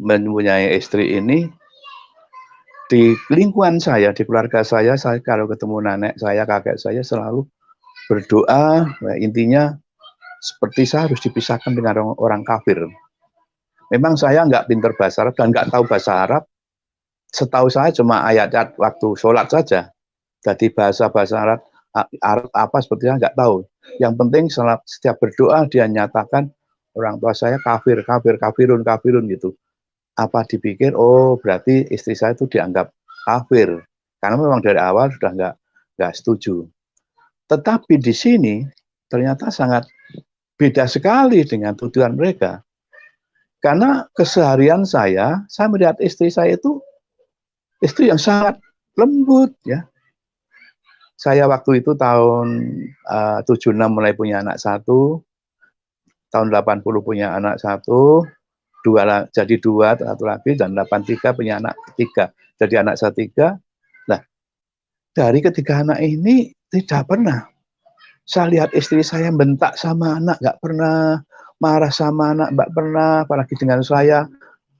mempunyai istri ini, di lingkungan saya, di keluarga saya kalau ketemu nenek saya, kakek saya selalu berdoa, intinya seperti saya harus dipisahkan dengan orang kafir. Memang saya nggak pintar bahasa Arab dan nggak tahu bahasa Arab, setahu saya cuma ayat-ayat waktu sholat saja. Jadi bahasa-bahasa Arab apa sepertinya nggak tahu. Yang penting setiap berdoa dia nyatakan orang tua saya kafir, kafir, kafirun, kafirun gitu. Apa dipikir, oh berarti istri saya itu dianggap kafir. Karena memang dari awal sudah nggak setuju. Tetapi di sini ternyata sangat beda sekali dengan tujuan mereka. Karena keseharian saya melihat istri saya itu istri yang sangat lembut ya. Saya waktu itu tahun 76 mulai punya anak satu, tahun 80 punya anak satu, jadi dua, satu lagi, dan 83 punya anak ketiga. Jadi anak saya tiga. Nah, dari ketiga anak ini tidak pernah saya lihat istri saya bentak sama anak, nggak pernah marah sama anak, nggak pernah, apalagi dengan saya.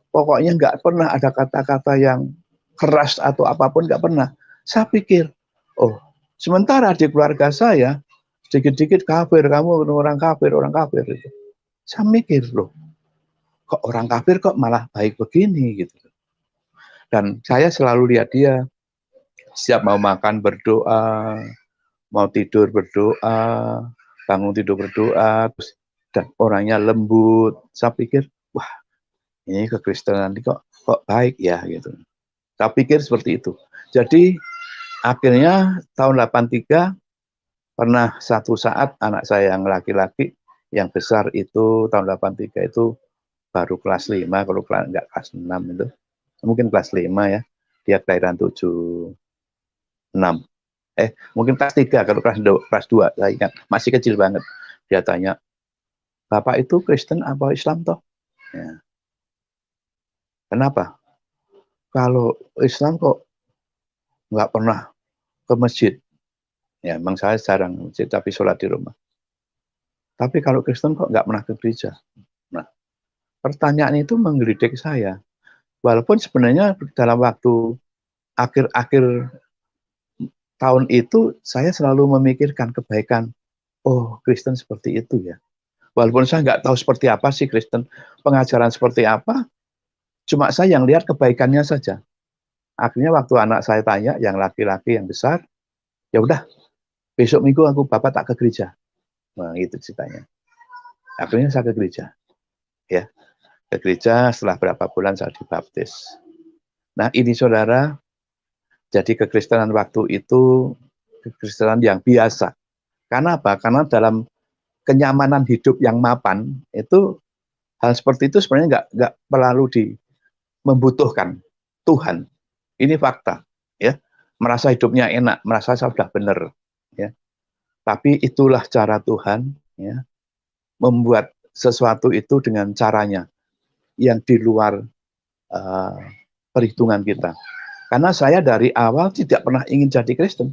Pokoknya nggak pernah ada kata-kata yang keras atau apapun, nggak pernah. Saya pikir, oh, sementara di keluarga saya, sedikit-sedikit kafir, kamu orang kafir, orang kafir. Gitu. Saya mikir, loh, kok orang kafir kok malah baik begini gitu. Dan saya selalu lihat dia, siap mau makan berdoa, mau tidur berdoa, bangun tidur berdoa, terus dan orangnya lembut. Saya pikir, wah, ini kekristenan ini kok baik ya gitu. Saya pikir seperti itu. Jadi akhirnya tahun 83 pernah satu saat anak saya yang laki-laki yang besar itu tahun 83 itu baru kelas 5, kalau enggak kelas 6 itu. Mungkin kelas 5 ya. Dia kelahiran 76. Mungkin kelas 3, kalau kelas 2 saya ingat, masih kecil banget. Dia tanya, "Bapak itu Kristen apa Islam toh?" Ya. Kenapa? Kalau Islam kok nggak pernah ke masjid. Ya, memang saya jarang masjid, tapi sholat di rumah. Tapi kalau Kristen kok nggak pernah ke gereja? Nah, pertanyaan itu menggelitik saya. Walaupun sebenarnya dalam waktu akhir-akhir tahun itu, saya selalu memikirkan kebaikan. Oh, Kristen seperti itu ya. Walaupun saya nggak tahu seperti apa sih Kristen, pengajaran seperti apa, cuma saya yang lihat kebaikannya saja. Akhirnya waktu anak saya tanya, yang laki-laki yang besar, ya udah, besok minggu bapak tak ke gereja. Nah, itu ceritanya. Akhirnya saya ke gereja. Ya, ke gereja setelah berapa bulan saya dibaptis. Nah, ini saudara, jadi kekristenan waktu itu kekristenan yang biasa. Karena apa? Karena dalam kenyamanan hidup yang mapan itu hal seperti itu sebenarnya nggak perlu membutuhkan Tuhan. Ini fakta, ya. Merasa hidupnya enak, merasa saya sudah benar, ya. Tapi itulah cara Tuhan, ya, membuat sesuatu itu dengan caranya yang di luar perhitungan kita. Karena saya dari awal tidak pernah ingin jadi Kristen.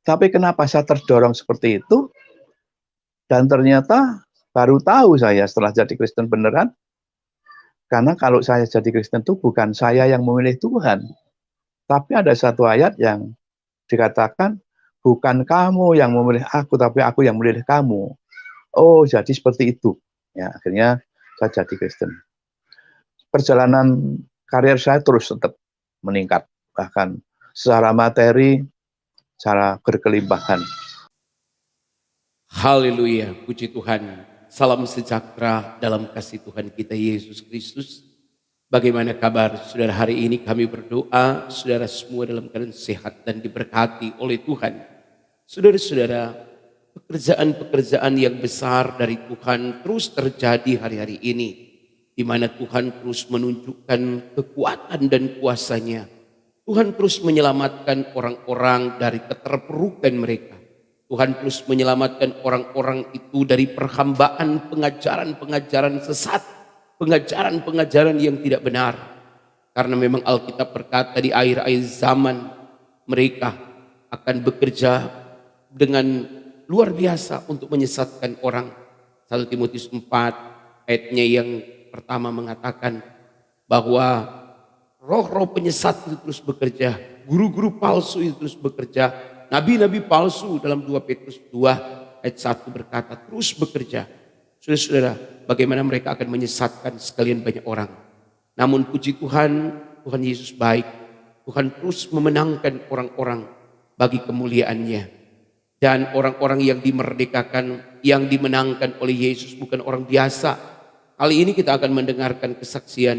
Tapi kenapa saya terdorong seperti itu? Dan ternyata baru tahu saya setelah jadi Kristen beneran, karena kalau saya jadi Kristen itu bukan saya yang memilih Tuhan. Tapi ada satu ayat yang dikatakan, bukan kamu yang memilih aku, tapi aku yang memilih kamu. Oh, jadi seperti itu. Ya, akhirnya saya jadi Kristen. Perjalanan karir saya terus tetap meningkat. Bahkan secara materi, secara berkelimpahan. Haleluya, puji Tuhan. Salam sejahtera dalam kasih Tuhan kita Yesus Kristus. Bagaimana kabar saudara? Hari ini kami berdoa saudara semua dalam keadaan sehat dan diberkati oleh Tuhan. Saudara-saudara, pekerjaan-pekerjaan yang besar dari Tuhan terus terjadi hari-hari ini, di mana Tuhan terus menunjukkan kekuatan dan kuasa-Nya. Tuhan terus menyelamatkan orang-orang dari keterpurukan mereka. Tuhan terus menyelamatkan orang-orang itu dari perhambaan pengajaran-pengajaran sesat, pengajaran-pengajaran yang tidak benar. Karena memang Alkitab berkata di akhir-akhir zaman mereka akan bekerja dengan luar biasa untuk menyesatkan orang. 1 Timotius 4 ayatnya yang pertama mengatakan, bahwa roh-roh penyesat itu terus bekerja, guru-guru palsu itu terus bekerja, nabi-nabi palsu dalam 2 Petrus 2 ayat 1 berkata terus bekerja. Saudara-saudara, bagaimana mereka akan menyesatkan sekalian banyak orang. Namun puji Tuhan, Tuhan Yesus baik. Tuhan terus memenangkan orang-orang bagi kemuliaan-Nya. Dan orang-orang yang dimerdekakan, yang dimenangkan oleh Yesus bukan orang biasa. Kali ini kita akan mendengarkan kesaksian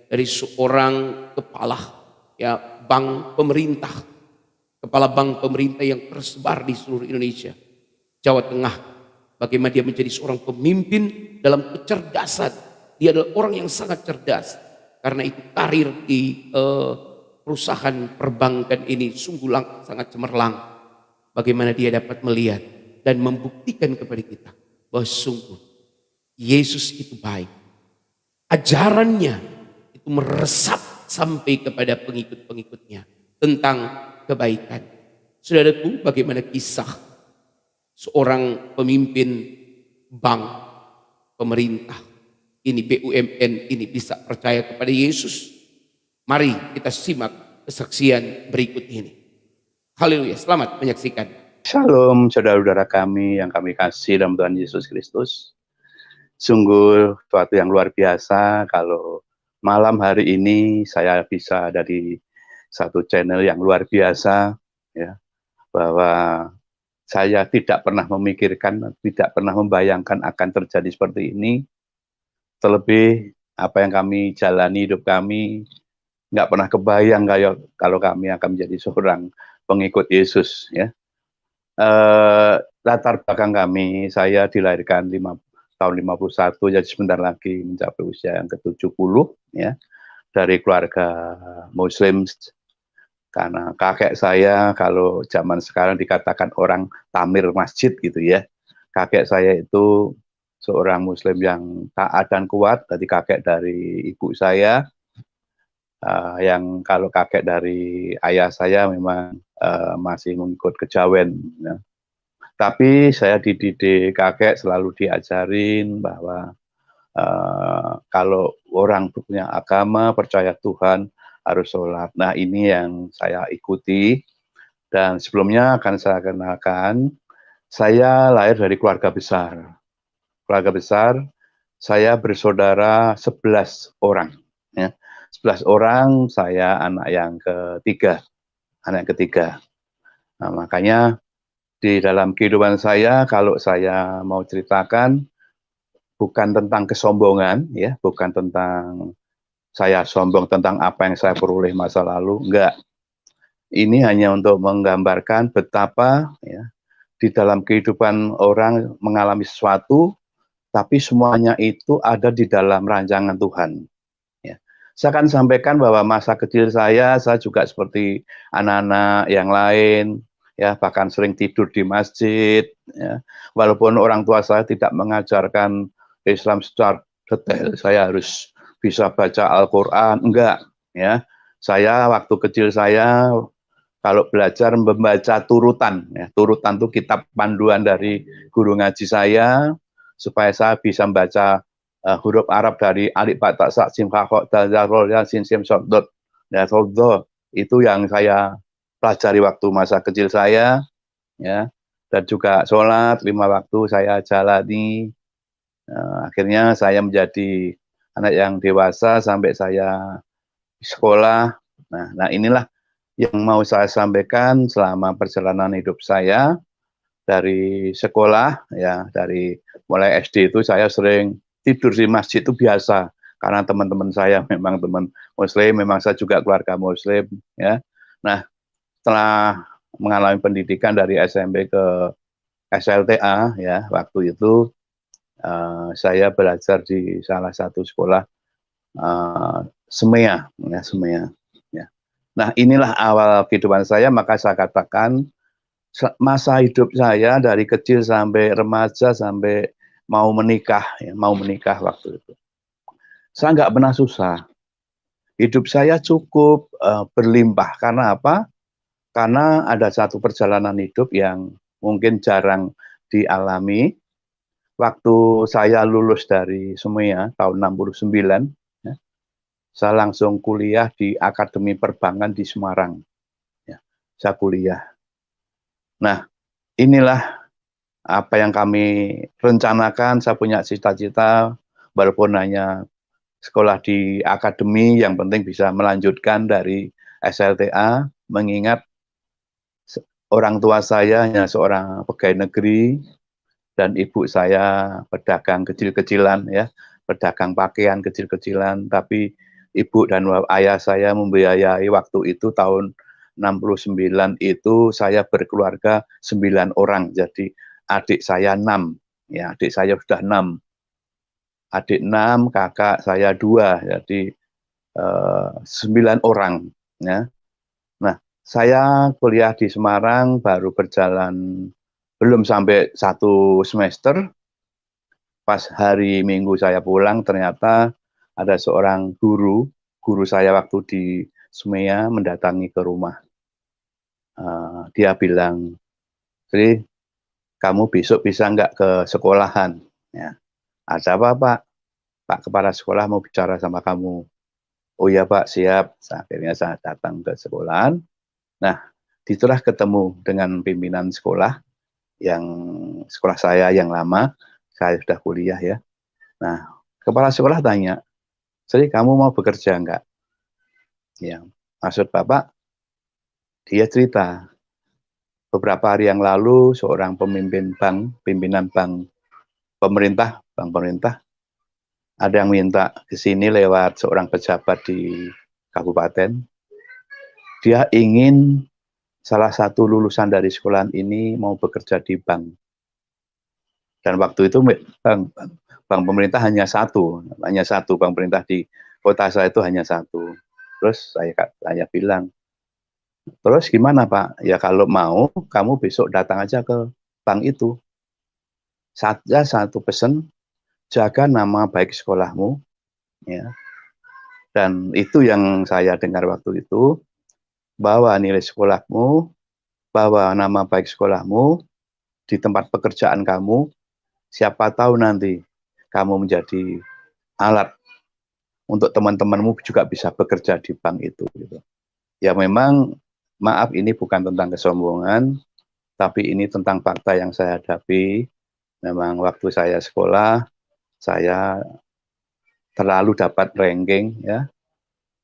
dari seorang kepala bank pemerintah. Kepala bank pemerintah yang tersebar di seluruh Indonesia, Jawa Tengah. Bagaimana dia menjadi seorang pemimpin dalam kecerdasan. Dia adalah orang yang sangat cerdas. Karena itu karir di perusahaan perbankan ini sungguh sangat cemerlang. Bagaimana dia dapat melihat dan membuktikan kepada kita bahwa sungguh Yesus itu baik. Ajarannya itu meresap sampai kepada pengikut-pengikutnya tentang kebaikan. Saudaraku, bagaimana kisah seorang pemimpin bank pemerintah ini, BUMN ini bisa percaya kepada Yesus? Mari kita simak kesaksian berikut ini. Haleluya, selamat menyaksikan. Shalom saudara-saudara kami yang kami kasih dalam Tuhan Yesus Kristus. Sungguh suatu yang luar biasa kalau malam hari ini saya bisa ada di satu channel yang luar biasa, ya, bahwa saya tidak pernah memikirkan, tidak pernah membayangkan akan terjadi seperti ini. Terlebih apa yang kami jalani hidup kami, nggak pernah kebayang kalau kami akan menjadi seorang pengikut Yesus, ya. Latar belakang kami, saya dilahirkan tahun 51, jadi sebentar lagi mencapai usia yang ke-70, ya, dari keluarga Muslim. Karena kakek saya, kalau zaman sekarang dikatakan orang tamir masjid gitu ya, kakek saya itu seorang Muslim yang taat dan kuat. Tadi kakek dari ibu saya, yang kalau kakek dari ayah saya memang masih mengikut kejawen, ya. Tapi saya dididik, kakek selalu diajarin bahwa kalau orang punya agama, percaya Tuhan, harus sholat. Nah, ini yang saya ikuti. Dan sebelumnya akan saya kenalkan, saya lahir dari keluarga besar. Keluarga besar, saya bersaudara 11 orang. Ya. 11 orang, saya anak yang ketiga. Nah, makanya di dalam kehidupan saya, kalau saya mau ceritakan, bukan tentang kesombongan, ya, bukan tentang saya sombong tentang apa yang saya peroleh masa lalu, enggak. Ini hanya untuk menggambarkan betapa, ya, di dalam kehidupan orang mengalami sesuatu, tapi semuanya itu ada di dalam rancangan Tuhan. Ya. Saya akan sampaikan bahwa masa kecil saya juga seperti anak-anak yang lain, ya, bahkan sering tidur di masjid, ya. Walaupun orang tua saya tidak mengajarkan Islam secara detail, saya harus bisa baca Al-Quran, enggak, ya. Saya waktu kecil saya kalau belajar membaca turutan, ya, turutan itu kitab panduan dari guru ngaji saya, supaya saya bisa membaca huruf Arab dari alif ba ta sa sin kha kha dal zal ro ya sin sim sod dot, ya, itu yang saya pelajari waktu masa kecil saya, ya. Dan juga sholat 5 waktu saya jalani. Akhirnya saya menjadi anak yang dewasa sampai saya sekolah. Nah, inilah yang mau saya sampaikan selama perjalanan hidup saya dari sekolah, ya, dari mulai SD itu saya sering tidur di masjid itu biasa karena teman-teman saya memang teman Muslim, memang saya juga keluarga Muslim, ya. Nah, setelah mengalami pendidikan dari SMP ke SLTA, ya, waktu itu saya belajar di salah satu sekolah Semea, ya, Semea. Ya. Nah, inilah awal kehidupan saya, maka saya katakan masa hidup saya dari kecil sampai remaja sampai mau menikah, ya, mau menikah waktu itu. Saya nggak pernah susah. Hidup saya cukup berlimpah. Karena apa? Karena ada satu perjalanan hidup yang mungkin jarang dialami. Waktu saya lulus dari Semea tahun 69, ya, saya langsung kuliah di Akademi Perbankan di Semarang. Ya, saya kuliah. Nah, inilah apa yang kami rencanakan. Saya punya cita-cita, walaupun hanya sekolah di akademi, yang penting bisa melanjutkan dari SLTA, mengingat orang tua saya hanya seorang pegawai negeri, dan ibu saya pedagang kecil-kecilan, ya, pedagang pakaian kecil-kecilan, tapi ibu dan ayah saya membiayai waktu itu tahun 69 itu saya berkeluarga 9 orang, jadi adik saya 6, ya, adik saya sudah 6, adik 6, kakak saya 2, jadi 9 orang, ya. Nah, saya kuliah di Semarang baru berjalan belum sampai 1 semester. Pas hari Minggu saya pulang, ternyata ada seorang guru saya waktu di SMEA mendatangi ke rumah. Dia bilang, "Tri, kamu besok bisa nggak ke sekolahan?" Ya. "Ada apa, Pak?" "Pak Kepala Sekolah mau bicara sama kamu." "Oh ya, Pak, siap." Akhirnya saya datang ke sekolahan. Nah, disitulah ketemu dengan pimpinan sekolah, yang sekolah saya yang lama, saya sudah kuliah, ya. Nah, kepala sekolah tanya, "Sri, kamu mau bekerja enggak?" Ya, maksud Bapak, dia cerita, beberapa hari yang lalu seorang pemimpin bank, pimpinan bank pemerintah, ada yang minta ke sini lewat seorang pejabat di kabupaten. Dia ingin salah satu lulusan dari sekolahan ini mau bekerja di bank. Dan waktu itu bank pemerintah hanya satu bank pemerintah di kota saya itu hanya satu. Terus saya bilang, "Terus gimana, Pak?" "Ya kalau mau, kamu besok datang aja ke bank itu. Saja satu pesan, jaga nama baik sekolahmu, ya." Dan itu yang saya dengar waktu itu, bawa nilai sekolahmu, bawa nama baik sekolahmu di tempat pekerjaan kamu, siapa tahu nanti kamu menjadi alat untuk teman-temanmu juga bisa bekerja di bank itu, gitu. Ya memang, maaf ini bukan tentang kesombongan, tapi ini tentang fakta yang saya hadapi. Memang waktu saya sekolah, saya terlalu dapat ranking, ya,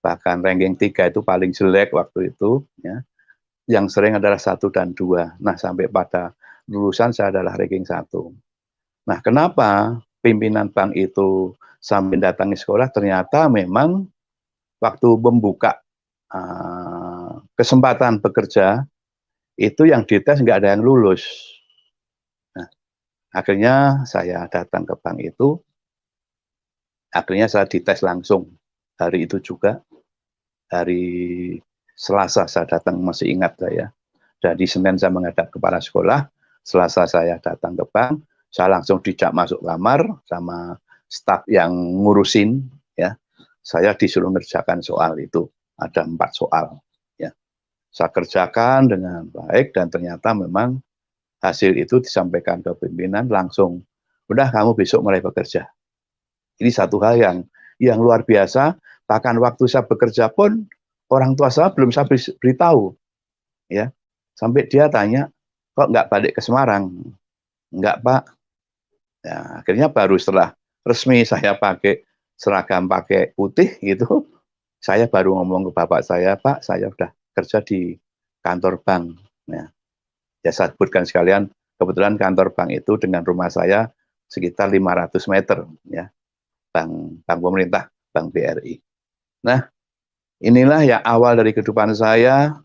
bahkan ranking 3 itu paling jelek waktu itu, ya. Yang sering adalah 1 dan 2. Nah, sampai pada lulusan saya adalah ranking 1. Nah, kenapa pimpinan bank itu sampai datangi sekolah? Ternyata memang waktu membuka kesempatan bekerja, itu yang dites nggak ada yang lulus. Nah, akhirnya saya datang ke bank itu, akhirnya saya dites langsung hari itu juga. Hari Selasa saya datang, masih ingat saya. Jadi Senin saya menghadap kepala sekolah, Selasa saya datang ke bank, saya langsung dijak masuk kamar sama staf yang ngurusin, ya. Saya disuruh ngerjakan soal itu, ada 4 soal, ya. Saya kerjakan dengan baik dan ternyata memang hasil itu disampaikan ke pimpinan langsung, "Udah kamu besok mulai bekerja." Ini satu hal yang luar biasa, bahkan waktu saya bekerja pun orang tua saya belum saya beritahu, ya. Sampai dia tanya, "Kok nggak balik ke Semarang?" "Enggak, Pak." Ya, akhirnya baru setelah resmi saya pakai seragam pakai putih gitu, saya baru ngomong ke bapak saya, "Pak, saya udah kerja di kantor bank." Nah, ya saya sebutkan sekalian, kebetulan kantor bank itu dengan rumah saya sekitar 500 meter, ya. Bank pemerintah, Bank BRI. Nah, inilah yang awal dari kehidupan saya.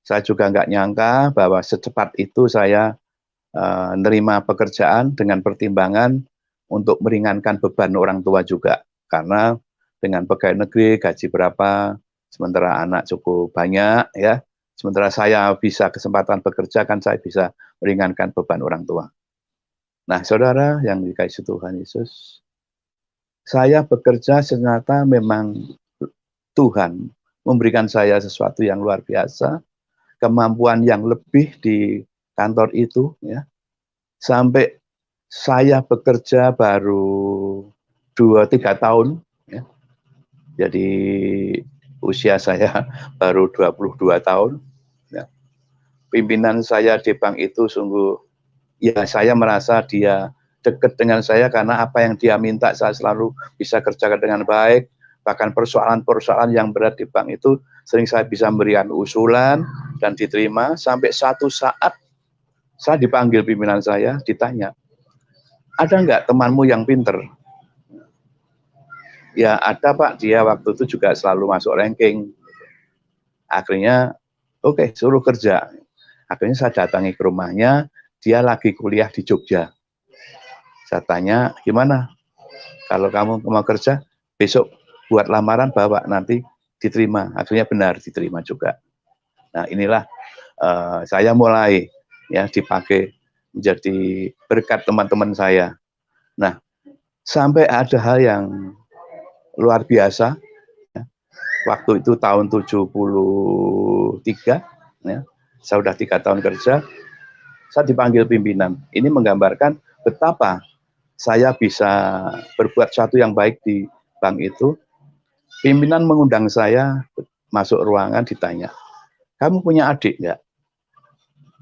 Saya juga nggak nyangka bahwa secepat itu saya nerima pekerjaan dengan pertimbangan untuk meringankan beban orang tua juga. Karena dengan pegawai negeri gaji berapa, sementara anak cukup banyak, ya. Sementara saya bisa kesempatan bekerja, kan saya bisa meringankan beban orang tua. Nah, saudara yang dikasihi Tuhan Yesus, saya bekerja ternyata memang Tuhan memberikan saya sesuatu yang luar biasa, kemampuan yang lebih di kantor itu, ya. Sampai saya bekerja baru 2-3 tahun, ya. Jadi usia saya baru 22 tahun. Ya. Pimpinan saya di bank itu sungguh, ya saya merasa dia dekat dengan saya karena apa yang dia minta saya selalu bisa kerjakan dengan baik. Bahkan persoalan-persoalan yang berat di bank itu sering saya bisa memberikan usulan dan diterima. Sampai satu saat saya dipanggil pimpinan saya, ditanya, ada nggak temanmu yang pinter? Ya ada Pak, dia waktu itu juga selalu masuk ranking. Akhirnya, oke, suruh kerja. Akhirnya saya datangi ke rumahnya, dia lagi kuliah di Jogja. Saya tanya, gimana? Kalau kamu mau kerja, besok buat lamaran bawa, nanti diterima. Akhirnya benar, diterima juga. Nah inilah saya mulai ya dipakai menjadi berkat teman-teman saya. Nah, sampai ada hal yang luar biasa. Ya. Waktu itu tahun 73, ya, saya sudah 3 tahun kerja, saya dipanggil pimpinan. Ini menggambarkan betapa saya bisa berbuat sesuatu yang baik di bank itu. Pimpinan mengundang saya masuk ruangan, ditanya, kamu punya adik nggak?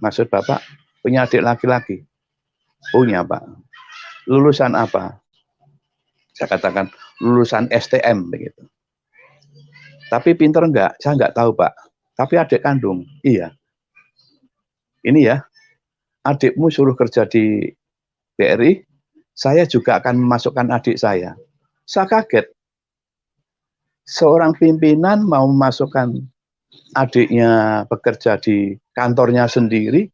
Maksud Bapak, punya adik laki-laki? Punya Pak. Lulusan apa? Saya katakan, lulusan STM begitu. Tapi pinter enggak? Saya enggak tahu Pak. Tapi adik kandung, iya. Ini ya, adikmu suruh kerja di BRI, saya juga akan memasukkan adik saya. Saya kaget. Seorang pimpinan mau memasukkan adiknya bekerja di kantornya sendiri,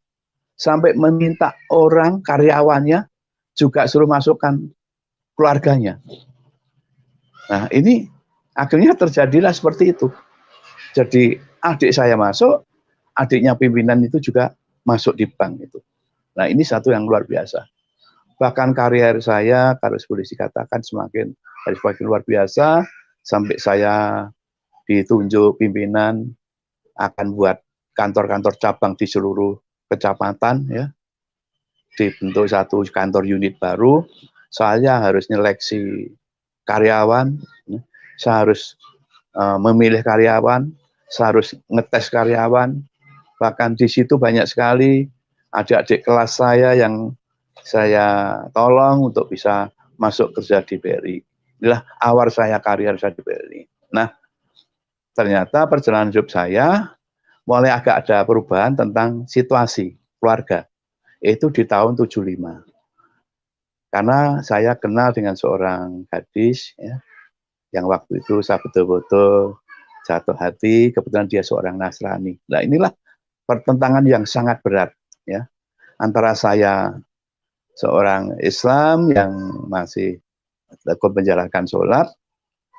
sampai meminta orang karyawannya juga suruh masukkan keluarganya. Nah ini akhirnya terjadilah seperti itu. Jadi adik saya masuk, adiknya pimpinan itu juga masuk di bank itu. Nah ini satu yang luar biasa. Bahkan karier saya, harus boleh dikatakan semakin luar biasa, sampai saya ditunjuk pimpinan akan buat kantor-kantor cabang di seluruh kecamatan, ya, dibentuk satu kantor unit baru. Saya harus nyeleksi karyawan, saya harus memilih karyawan, saya harus ngetes karyawan. Bahkan di situ banyak sekali adik-adik kelas saya yang saya tolong untuk bisa masuk kerja di BRI. Inilah awal saya karier saya di BRI. Nah, ternyata perjalanan hidup saya mulai agak ada perubahan tentang situasi keluarga. Itu di tahun 75. Karena saya kenal dengan seorang gadis, ya, yang waktu itu saya betul-betul jatuh hati, kebetulan dia seorang Nasrani. Nah inilah pertentangan yang sangat berat, ya, antara saya seorang Islam yang masih tekun menjalankan sholat,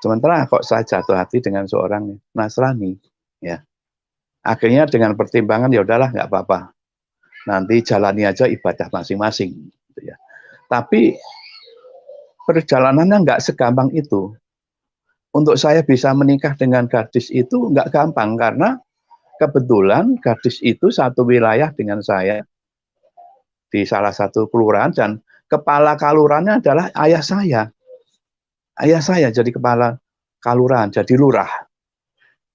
sementara kok saya jatuh hati dengan seorang Nasrani, ya. Akhirnya dengan pertimbangan, ya udahlah nggak apa-apa, nanti jalani aja ibadah masing-masing, gitu ya. Tapi perjalanannya nggak segampang itu. Untuk saya bisa menikah dengan gadis itu nggak gampang, karena kebetulan gadis itu satu wilayah dengan saya di salah satu kelurahan, dan kepala kalurahannya adalah ayah saya. Ayah saya jadi kepala kalurahan, jadi lurah.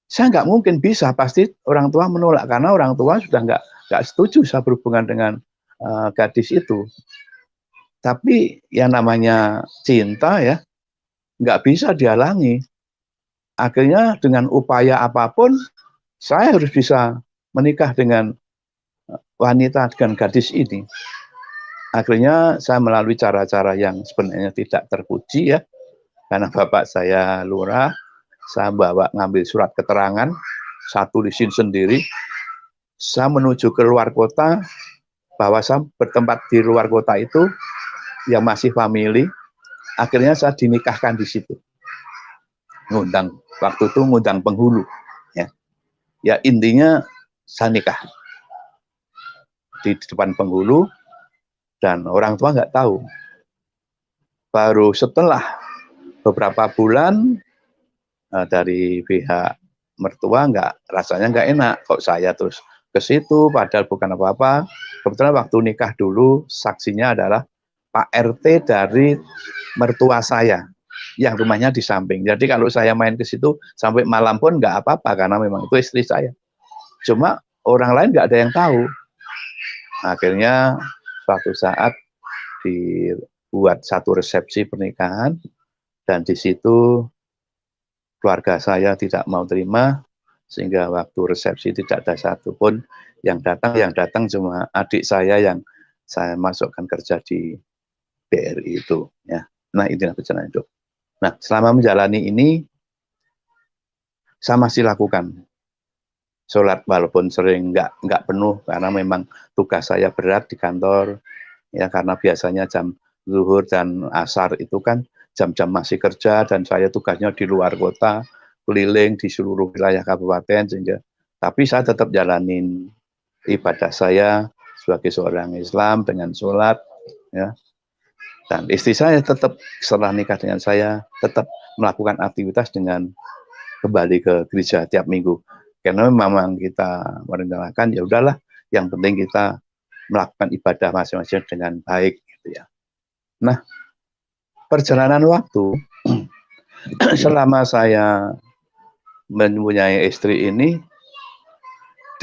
Saya nggak mungkin bisa, pasti orang tua menolak, karena orang tua sudah nggak setuju saya berhubungan dengan gadis itu. Tapi yang namanya cinta, ya, nggak bisa dihalangi. Akhirnya dengan upaya apapun, saya harus bisa menikah dengan wanita, dengan gadis ini. Akhirnya saya melalui cara-cara yang sebenarnya tidak terpuji, ya, karena bapak saya lurah, saya bawa ngambil surat keterangan, saya tulisin sendiri, saya menuju ke luar kota, bahwa saya bertempat di luar kota itu, yang masih family. Akhirnya saya dinikahkan di situ. Ngundang, waktu itu ngundang penghulu. Ya, ya intinya saya nikah di depan penghulu, dan orang tua nggak tahu. Baru setelah beberapa bulan dari pihak mertua rasanya nggak enak, kok saya terus ke situ, padahal bukan apa-apa. Kebetulan waktu nikah dulu saksinya adalah Pak RT dari mertua saya. yang rumahnya di samping. Jadi kalau saya main ke situ sampai malam pun nggak apa-apa karena memang itu istri saya. Cuma orang lain nggak ada yang tahu. Akhirnya suatu saat dibuat satu resepsi pernikahan dan di situ keluarga saya tidak mau terima sehingga waktu resepsi tidak ada satupun yang datang cuma adik saya yang saya masukkan kerja di BRI itu ya. Nah, inilah perjalanan hidup. Nah, selama menjalani ini saya masih lakukan sholat walaupun sering nggak penuh karena memang tugas saya berat di kantor ya, karena biasanya jam zuhur dan asar itu kan jam-jam masih kerja dan saya tugasnya di luar kota, keliling di seluruh wilayah kabupaten sehingga tapi saya tetap jalanin ibadah saya sebagai seorang Islam dengan sholat ya. Dan istri saya tetap setelah nikah dengan saya tetap melakukan aktivitas dengan kembali ke gereja tiap minggu. Karena memang kita merencanakan ya udahlah, yang penting kita melakukan ibadah masing-masing dengan baik gitu ya. Nah, perjalanan waktu selama saya mempunyai istri ini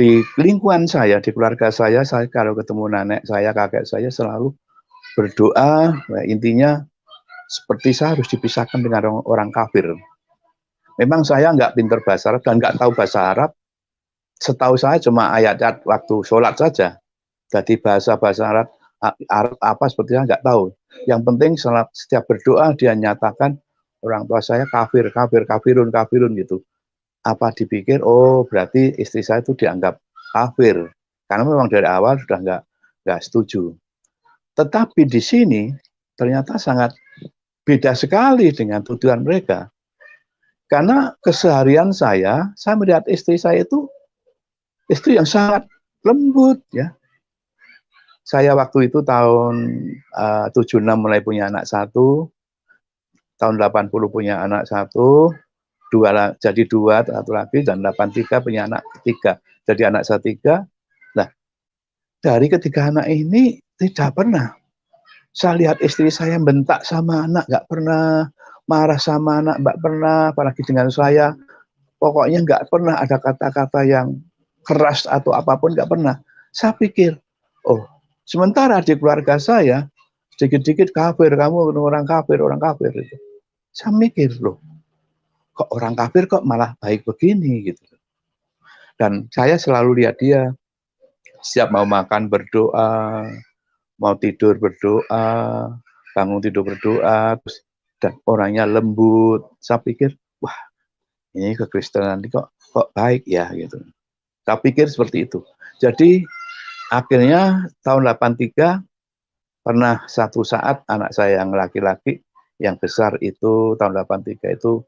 di lingkungan saya, di keluarga saya kalau ketemu nenek saya, kakek saya selalu berdoa, intinya seperti saya harus dipisahkan dengan orang kafir. Memang saya nggak pinter bahasa Arab dan nggak tahu bahasa Arab. Setahu saya cuma ayat-ayat waktu sholat saja. Jadi bahasa Arab apa seperti saya nggak tahu. Yang penting setiap berdoa dia nyatakan orang tua saya kafirun gitu. Apa dipikir, oh berarti istri saya itu dianggap kafir. Karena memang dari awal sudah nggak setuju. Tetapi di sini ternyata sangat beda sekali dengan tujuan mereka. Karena keseharian saya melihat istri saya itu istri yang sangat lembut ya. Saya waktu itu tahun 76 mulai punya anak satu, tahun 80 punya anak satu, jadi dua satu lagi, dan 83 punya anak ketiga. Jadi anak saya tiga. Nah, dari ketiga anak ini tidak pernah saya lihat istri saya bentak sama anak, nggak pernah marah sama anak, nggak pernah, apalagi dengan saya. Pokoknya nggak pernah ada kata-kata yang keras atau apapun, nggak pernah. Saya pikir, oh, sementara di keluarga saya, sedikit-sedikit kafir, kamu orang kafir itu. Saya mikir, loh, kok orang kafir kok malah baik begini gitu. Dan saya selalu lihat dia, siap mau makan berdoa, mau tidur berdoa, bangun tidur berdoa, terus dan orangnya lembut. Saya pikir, wah, ini kekristenan ini kok baik ya gitu. Saya pikir seperti itu. Jadi akhirnya tahun 83 pernah satu saat anak saya yang laki-laki yang besar itu tahun 83 itu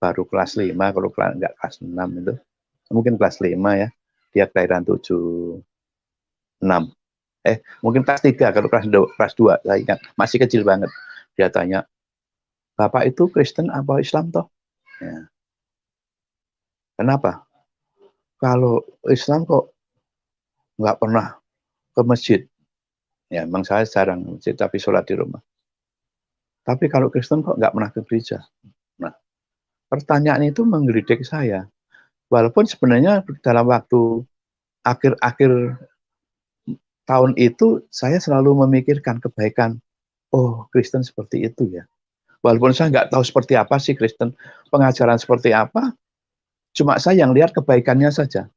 baru kelas 5, kalau enggak kelas 6 itu. Mungkin kelas 5 ya. Dia kelahiran 76. Mungkin kelas 3, kalau kelas 2, saya ingat, masih kecil banget. Dia tanya, Bapak itu Kristen apa Islam toh? Ya. Kenapa? Kalau Islam kok nggak pernah ke masjid? Ya, memang saya jarang ke masjid, tapi sholat di rumah. Tapi kalau Kristen kok nggak pernah ke gereja? Nah, pertanyaan itu menggelitik saya. Walaupun sebenarnya dalam waktu akhir-akhir tahun itu saya selalu memikirkan kebaikan. Oh, Kristen seperti itu ya. Walaupun saya nggak tahu seperti apa sih Kristen, pengajaran seperti apa, cuma saya yang lihat kebaikannya saja.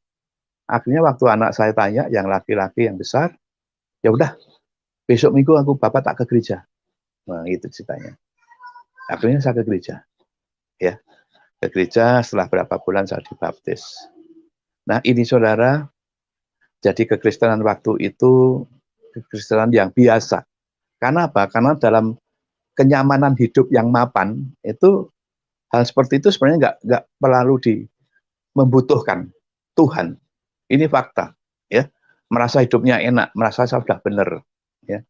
Akhirnya waktu anak saya tanya, yang laki-laki yang besar, ya udah, besok minggu Bapak tak ke gereja. Nah, itu ceritanya. Akhirnya saya ke gereja. Ya, ke gereja setelah berapa bulan saya dibaptis. Nah, ini saudara, jadi kekristenan waktu itu kekristenan yang biasa. Karena apa? Karena dalam kenyamanan hidup yang mapan itu hal seperti itu sebenarnya nggak perlu membutuhkan Tuhan. Ini fakta, ya. Merasa hidupnya enak, merasa sudah benar, ya.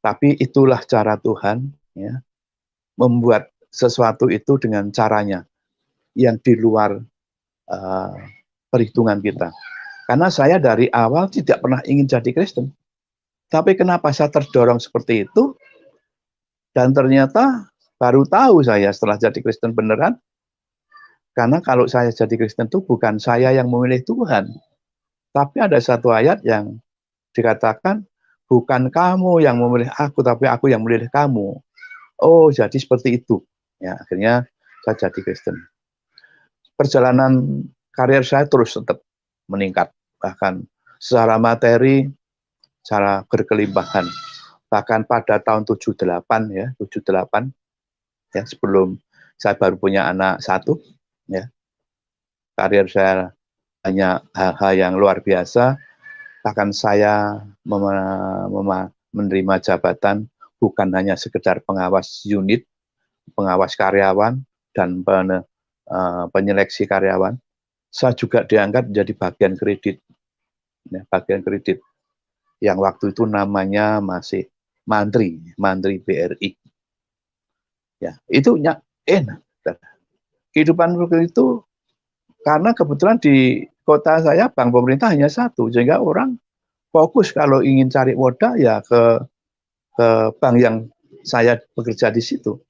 Tapi itulah cara Tuhan, ya, membuat sesuatu itu dengan caranya yang di luar perhitungan kita. Karena saya dari awal tidak pernah ingin jadi Kristen. Tapi kenapa saya terdorong seperti itu? Dan ternyata Baru tahu saya setelah jadi Kristen beneran, karena kalau saya jadi Kristen itu bukan saya yang memilih Tuhan, tapi ada satu ayat yang dikatakan, bukan kamu yang memilih aku, tapi aku yang memilih kamu. Oh, jadi seperti itu. Ya, akhirnya saya jadi Kristen. Perjalanan karir saya terus tetap meningkat, bahkan secara materi, secara berkelimpahan. Bahkan pada tahun 78 ya, 78 ya, sebelum saya baru punya anak satu, ya, karir saya banyak hal-hal yang luar biasa. Bahkan saya menerima jabatan bukan hanya sekedar pengawas unit, pengawas karyawan, dan penyeleksi karyawan. Saya juga diangkat menjadi bagian kredit, ya, bagian kredit yang waktu itu namanya masih Mantri BRI. Ya, itu enak. Kehidupan itu karena kebetulan di kota saya bank pemerintah hanya satu, sehingga orang fokus kalau ingin cari modal ya ke bank yang saya bekerja di situ.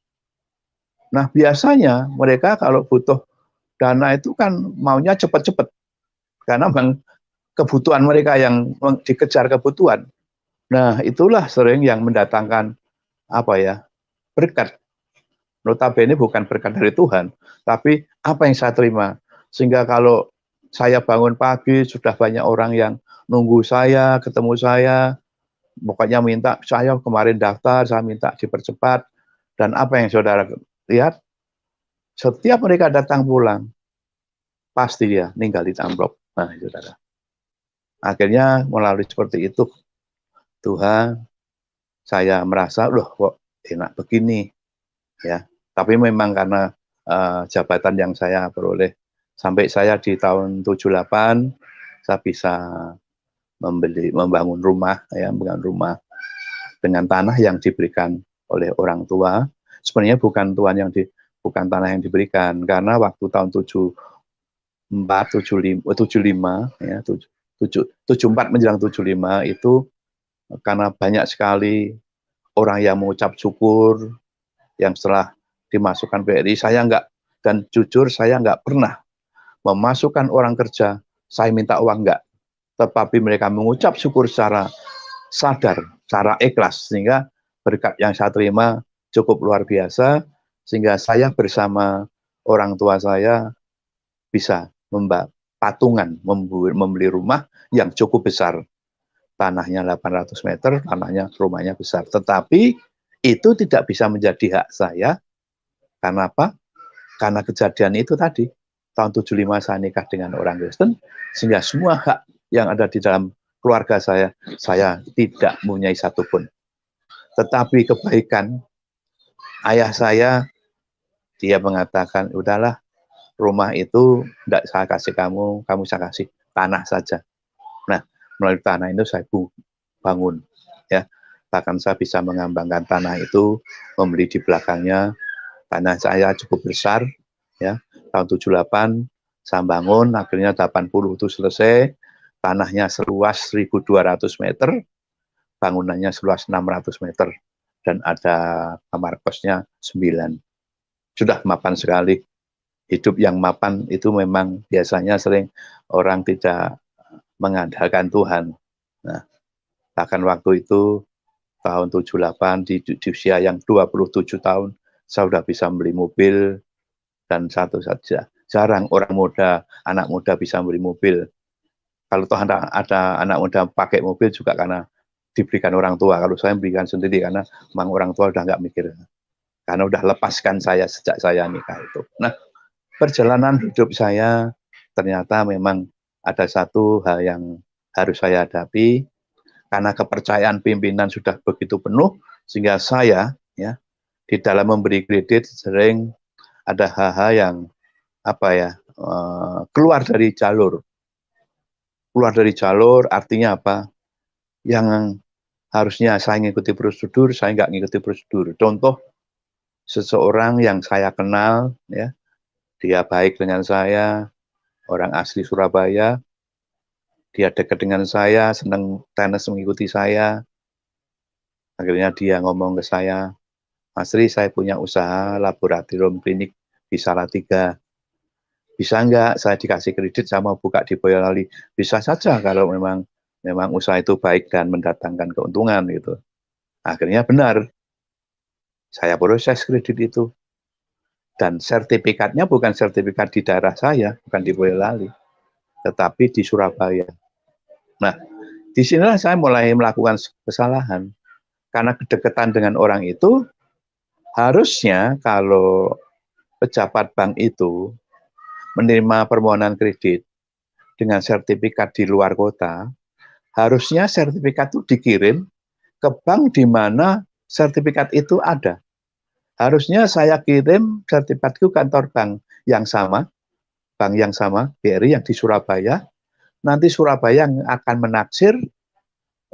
Nah, biasanya mereka kalau butuh dana itu kan maunya cepat-cepat, karena memang kebutuhan mereka yang dikejar kebutuhan. Nah, itulah sering yang mendatangkan apa ya, berkat. Notabene bukan berkat dari Tuhan, tapi apa yang saya terima. Sehingga kalau saya bangun pagi, sudah banyak orang yang nunggu saya, ketemu saya, pokoknya minta, saya kemarin daftar, saya minta dipercepat. Dan apa yang saudara lihat, setiap mereka datang pulang, pasti dia ninggalin amplop. Nah, saudara. Akhirnya melalui seperti itu, Tuhan, saya merasa, loh kok enak begini, ya. Tapi memang karena jabatan yang saya peroleh sampai saya di tahun 78 saya bisa membangun rumah, ya, membangun rumah dengan tanah yang diberikan oleh orang tua. Sebenarnya bukan bukan tanah yang diberikan, karena waktu tahun 74, 75, ya, 74 menjelang 75 itu karena banyak sekali orang yang mengucap syukur yang setelah dimasukkan BRI, saya enggak, dan jujur saya enggak pernah memasukkan orang kerja, saya minta uang enggak. Tetapi mereka mengucap syukur secara sadar, secara ikhlas, sehingga berkat yang saya terima cukup luar biasa, sehingga saya bersama orang tua saya bisa patungan membeli rumah yang cukup besar. Tanahnya 800 meter, tanahnya rumahnya besar. Tetapi itu tidak bisa menjadi hak saya. Karena apa? Karena kejadian itu tadi. Tahun 75 saya nikah dengan orang Kristen, sehingga semua hak yang ada di dalam keluarga saya tidak mempunyai satupun. Tetapi kebaikan ayah saya, dia mengatakan, udahlah, rumah itu tidak saya kasih kamu saya kasih tanah saja. Nah, melalui tanah itu saya bangun, ya. Bahkan saya bisa mengembangkan tanah itu, membeli di belakangnya. Tanah saya cukup besar, ya. Tahun 78 saya bangun, akhirnya 80 itu selesai. Tanahnya seluas 1.200 meter, bangunannya seluas 600 meter, dan ada kamar kosnya 9. Sudah mapan sekali. Hidup yang mapan itu memang biasanya sering orang tidak mengandalkan Tuhan. Nah, bahkan waktu itu tahun 78 di usia yang 27 tahun saya sudah bisa beli mobil, dan satu saja, jarang orang muda, anak muda bisa beli mobil. Kalau toh ada anak muda pakai mobil juga karena diberikan orang tua. Kalau saya berikan sendiri karena memang orang tua udah nggak mikir, karena udah lepaskan saya sejak saya nikah itu. Nah, perjalanan hidup saya ternyata memang ada satu hal yang harus saya hadapi, karena kepercayaan pimpinan sudah begitu penuh, sehingga saya, ya, di dalam memberi kredit sering ada hal-hal yang apa ya, keluar dari jalur. Keluar dari jalur artinya apa? Yang harusnya saya mengikuti prosedur, saya nggak mengikuti prosedur. Contoh, seseorang yang saya kenal, ya, dia baik dengan saya, orang asli Surabaya, dia dekat dengan saya, senang tenis mengikuti saya. Akhirnya dia ngomong ke saya, Mas Ri, saya punya usaha laboratorium klinik di Salatiga. Bisa nggak saya dikasih kredit sama buka di Boyolali? Bisa saja kalau memang usaha itu baik dan mendatangkan keuntungan gitu. Akhirnya benar, saya proses kredit itu. Dan sertifikatnya bukan sertifikat di daerah saya, bukan di Boyolali, tetapi di Surabaya. Nah, disinilah saya mulai melakukan kesalahan. Karena kedekatan dengan orang itu, harusnya kalau pejabat bank itu menerima permohonan kredit dengan sertifikat di luar kota, harusnya sertifikat itu dikirim ke bank di mana sertifikat itu ada. Harusnya saya kirim sertifikat ke kantor bank yang sama, BRI yang di Surabaya. Nanti Surabaya yang akan menaksir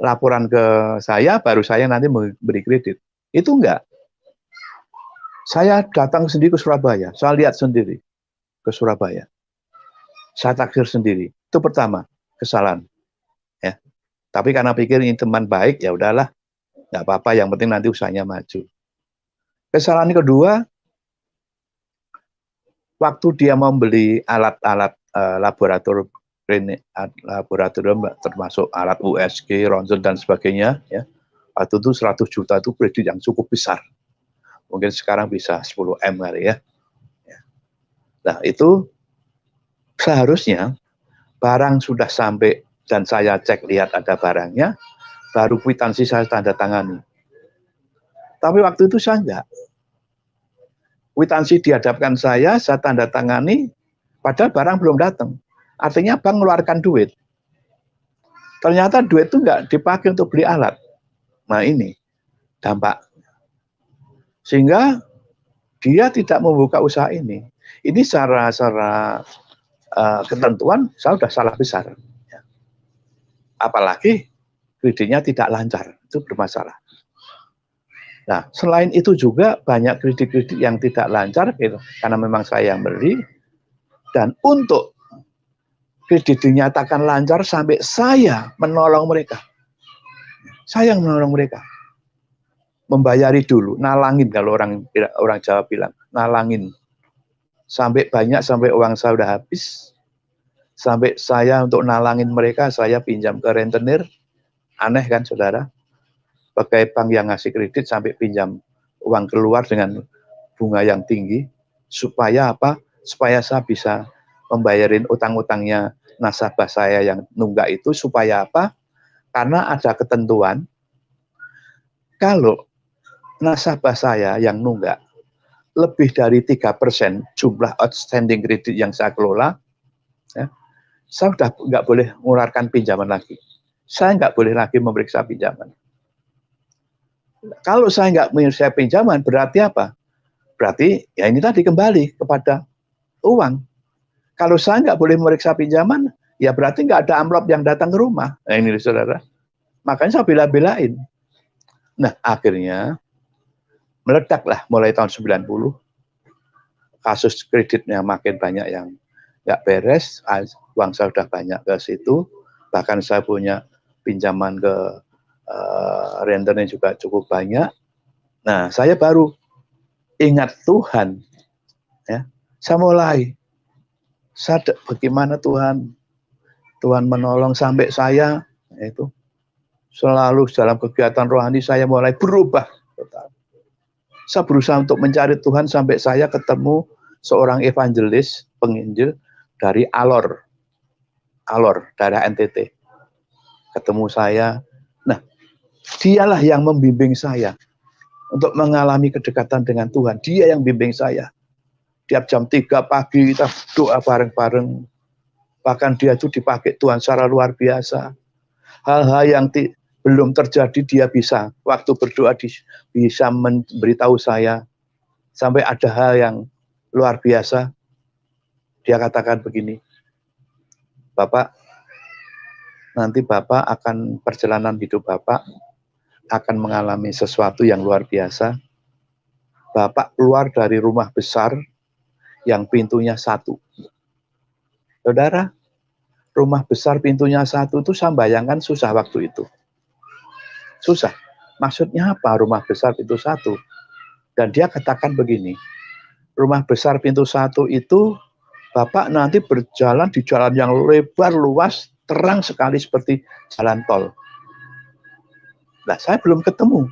laporan ke saya, baru saya nanti memberi kredit. Itu enggak. Saya datang sendiri ke Surabaya, saya lihat sendiri ke Surabaya. Saya taksir sendiri. Itu pertama, kesalahan. Ya. Tapi karena pikir ini teman baik, ya udahlah, nggak apa-apa, yang penting nanti usahanya maju. Kesalahan kedua, waktu dia membeli alat-alat laboratorium termasuk alat USG, ronsen dan sebagainya, ya, waktu itu 100 juta itu kredit yang cukup besar. Mungkin sekarang bisa 10 M kali ya. Nah itu seharusnya barang sudah sampai dan saya cek lihat ada barangnya, baru kwitansi saya tanda tangani. Tapi waktu itu saya enggak. Kwitansi dihadapkan saya tanda tangani, padahal barang belum datang. Artinya bank mengeluarkan duit. Ternyata duit itu enggak dipakai untuk beli alat. Nah ini dampak. Sehingga dia tidak membuka usaha ini. Ini secara ketentuan saya sudah salah besar. Apalagi kreditnya tidak lancar, itu bermasalah. Nah, selain itu juga banyak kredit-kredit yang tidak lancar, gitu, karena memang saya yang beri, dan untuk kredit dinyatakan lancar sampai saya menolong mereka. Saya yang menolong mereka. Membayari dulu, nalangin kalau orang Jawa bilang, nalangin. Sampai banyak, sampai uang saya udah habis, sampai saya untuk nalangin mereka, saya pinjam ke rentenir. Aneh kan saudara? Sebagai bank yang ngasih kredit sampai pinjam uang keluar dengan bunga yang tinggi. Supaya apa? Supaya saya bisa membayarin utang-utangnya nasabah saya yang nunggak itu. Supaya apa? Karena ada ketentuan, kalau nasabah saya yang nunggak lebih dari 3% jumlah outstanding kredit yang saya kelola, ya, saya sudah nggak boleh mengeluarkan pinjaman lagi. Saya nggak boleh lagi memeriksa pinjaman. Kalau saya nggak memeriksa pinjaman, berarti apa? Berarti ya ini tadi kembali kepada uang. Kalau saya nggak boleh memeriksa pinjaman, ya berarti nggak ada amplop yang datang ke rumah. Nah ini saudara. Makanya saya bela-belain. Nah akhirnya meledaklah mulai tahun 90. Kasus kreditnya makin banyak yang nggak beres, uang saya sudah banyak ke situ. Bahkan saya punya pinjaman ke rentenir juga cukup banyak. Nah, saya baru ingat Tuhan. Ya, saya mulai sadar bagaimana Tuhan menolong sampai saya itu selalu dalam kegiatan rohani saya mulai berubah total. Saya berusaha untuk mencari Tuhan sampai saya ketemu seorang evangelis penginjil dari Alor daerah NTT. Ketemu saya. Nah, dialah yang membimbing saya untuk mengalami kedekatan dengan Tuhan. Dia yang bimbing saya. Tiap jam 3 pagi kita doa bareng-bareng. Bahkan dia itu dipakai Tuhan secara luar biasa. Hal-hal yang belum terjadi dia bisa. Waktu berdoa bisa memberitahu saya. Sampai ada hal yang luar biasa. Dia katakan begini, Bapak, nanti Bapak akan perjalanan hidup Bapak akan mengalami sesuatu yang luar biasa. Bapak keluar dari rumah besar yang pintunya satu. Saudara, rumah besar pintunya satu itu saya bayangkan susah waktu itu. Susah. Maksudnya apa rumah besar itu satu? Dan dia katakan begini, rumah besar pintu 1 itu Bapak nanti berjalan di jalan yang lebar, luas, terang sekali seperti jalan tol. Nah, saya belum ketemu.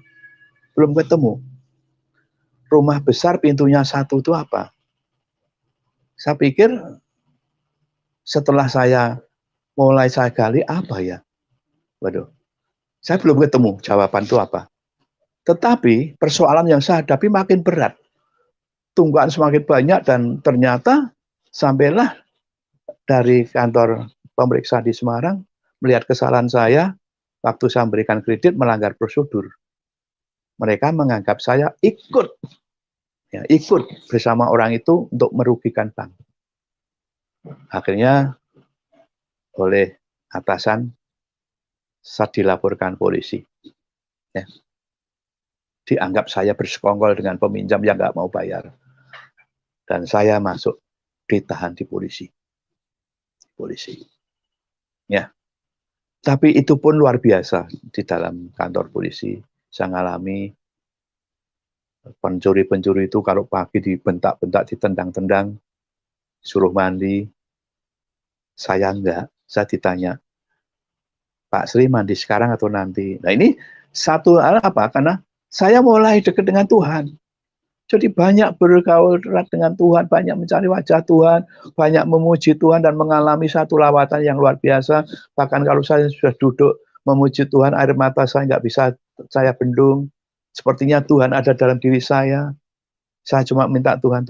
Rumah besar pintunya 1 itu apa? Saya pikir setelah saya gali, apa ya? Waduh, saya belum ketemu jawaban itu apa. Tetapi persoalan yang saya hadapi makin berat. Tunggakan semakin banyak dan ternyata sampailah dari kantor pemeriksa di Semarang melihat kesalahan saya waktu saya memberikan kredit melanggar prosedur. Mereka menganggap saya ikut bersama orang itu untuk merugikan bank. Akhirnya oleh atasan saya dilaporkan polisi. Ya. Dianggap saya bersekongkol dengan peminjam yang nggak mau bayar. Dan saya masuk ditahan di polisi. Ya. Tapi itu pun luar biasa di dalam kantor polisi. Saya ngalami pencuri-pencuri itu kalau pagi dibentak-bentak, ditendang-tendang, suruh mandi. Saya enggak. Saya ditanya, Pak Sri mandi sekarang atau nanti? Nah ini satu hal apa? Karena saya mulai dekat dengan Tuhan. Jadi banyak bergaul erat dengan Tuhan, banyak mencari wajah Tuhan, banyak memuji Tuhan dan mengalami satu lawatan yang luar biasa. Bahkan kalau saya sudah duduk memuji Tuhan, air mata saya nggak bisa saya bendung. Sepertinya Tuhan ada dalam diri saya. Saya cuma minta Tuhan,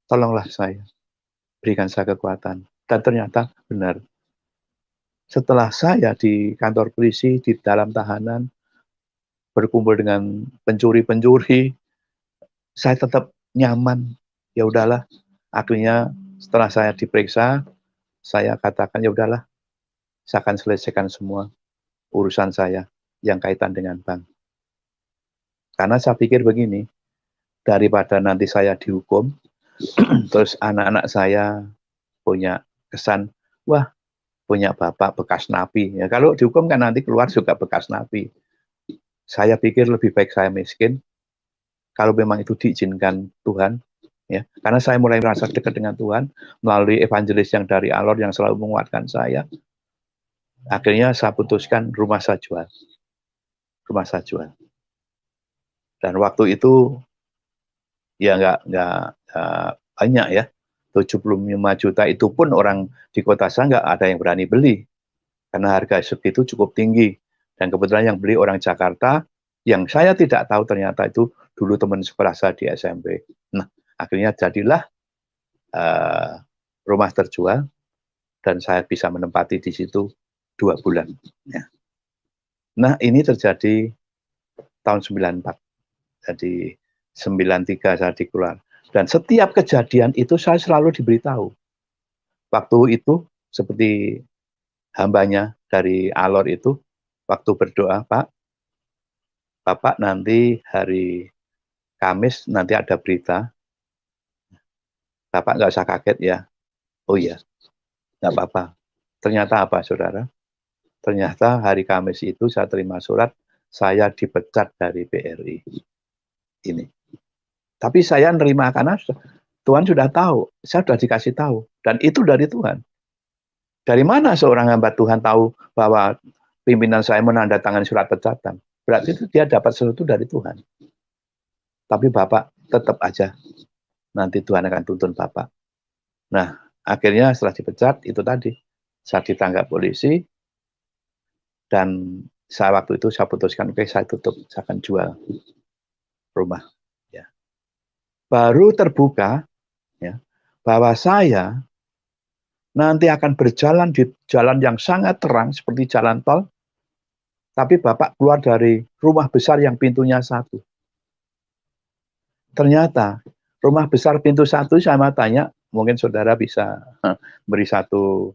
tolonglah saya. Berikan saya kekuatan. Dan ternyata benar. Setelah saya di kantor polisi, di dalam tahanan, berkumpul dengan pencuri-pencuri, saya tetap nyaman. Ya udahlah. Akhirnya setelah saya diperiksa, saya katakan ya udahlah. Saya akan selesaikan semua urusan saya yang kaitan dengan bank. Karena saya pikir begini, daripada nanti saya dihukum, terus anak-anak saya punya kesan, wah punya bapak bekas napi. Ya, kalau dihukum kan nanti keluar juga bekas napi. Saya pikir lebih baik saya miskin, kalau memang itu diizinkan Tuhan, ya, karena saya mulai merasa dekat dengan Tuhan melalui evangelis yang dari Alor yang selalu menguatkan saya. Akhirnya saya putuskan rumah saya jual. Dan waktu itu ya nggak banyak ya, 75 juta itu pun orang di kota saya nggak ada yang berani beli karena harga segitu cukup tinggi. Dan kebetulan yang beli orang Jakarta, yang saya tidak tahu ternyata itu dulu teman sekolah saya di SMP. Nah, akhirnya jadilah rumah terjual dan saya bisa menempati di situ 2 bulan. Ya. Nah, ini terjadi tahun 94. Jadi 93 saya dikeluar. Dan setiap kejadian itu saya selalu diberitahu. Waktu itu seperti hambanya dari Alor itu, waktu berdoa, Pak, Bapak nanti hari Kamis nanti ada berita. Bapak nggak usah kaget ya. Oh iya, nggak apa-apa. Ternyata apa, saudara? Ternyata hari Kamis itu saya terima surat, saya dipecat dari BRI. Ini. Tapi saya nerima karena Tuhan sudah tahu, saya sudah dikasih tahu. Dan itu dari Tuhan. Dari mana seorang hamba Tuhan tahu bahwa pimpinan saya menandatangani surat pecatan? Berarti itu dia dapat sesuatu dari Tuhan. Tapi Bapak tetap aja, nanti Tuhan akan tuntun Bapak. Nah, akhirnya setelah dipecat, itu tadi, saya ditangkap polisi, dan saya waktu itu saya putuskan, oke, saya tutup, saya akan jual rumah. Ya. Baru terbuka ya, bahwa saya nanti akan berjalan di jalan yang sangat terang, seperti jalan tol, tapi Bapak keluar dari rumah besar yang pintunya 1. Ternyata rumah besar pintu 1 saya mau tanya, mungkin saudara bisa beri satu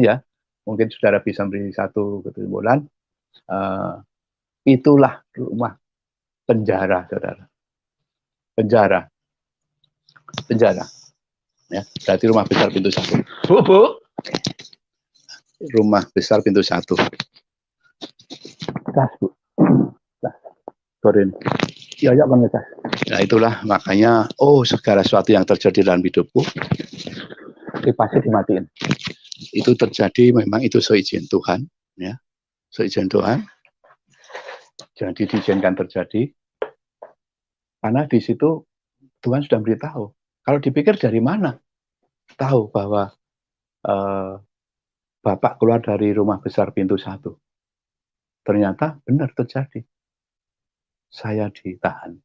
ya, mungkin saudara bisa beri satu kesimpulan. Itulah rumah penjara, saudara. Penjara. Ya, berarti rumah besar pintu 1. Bu. Rumah besar pintu 1. Tas, Bu. Korin. Ya, ya, Bang. Nah, itulah makanya, segala sesuatu yang terjadi dalam hidupku, pasti dimatiin. Itu terjadi, memang itu seizin Tuhan, ya, seizin Tuhan. Jadi diizinkan terjadi, karena di situ Tuhan sudah beritahu. Kalau dipikir dari mana tahu bahwa Bapak keluar dari rumah besar pintu 1, ternyata benar terjadi. Saya ditahan.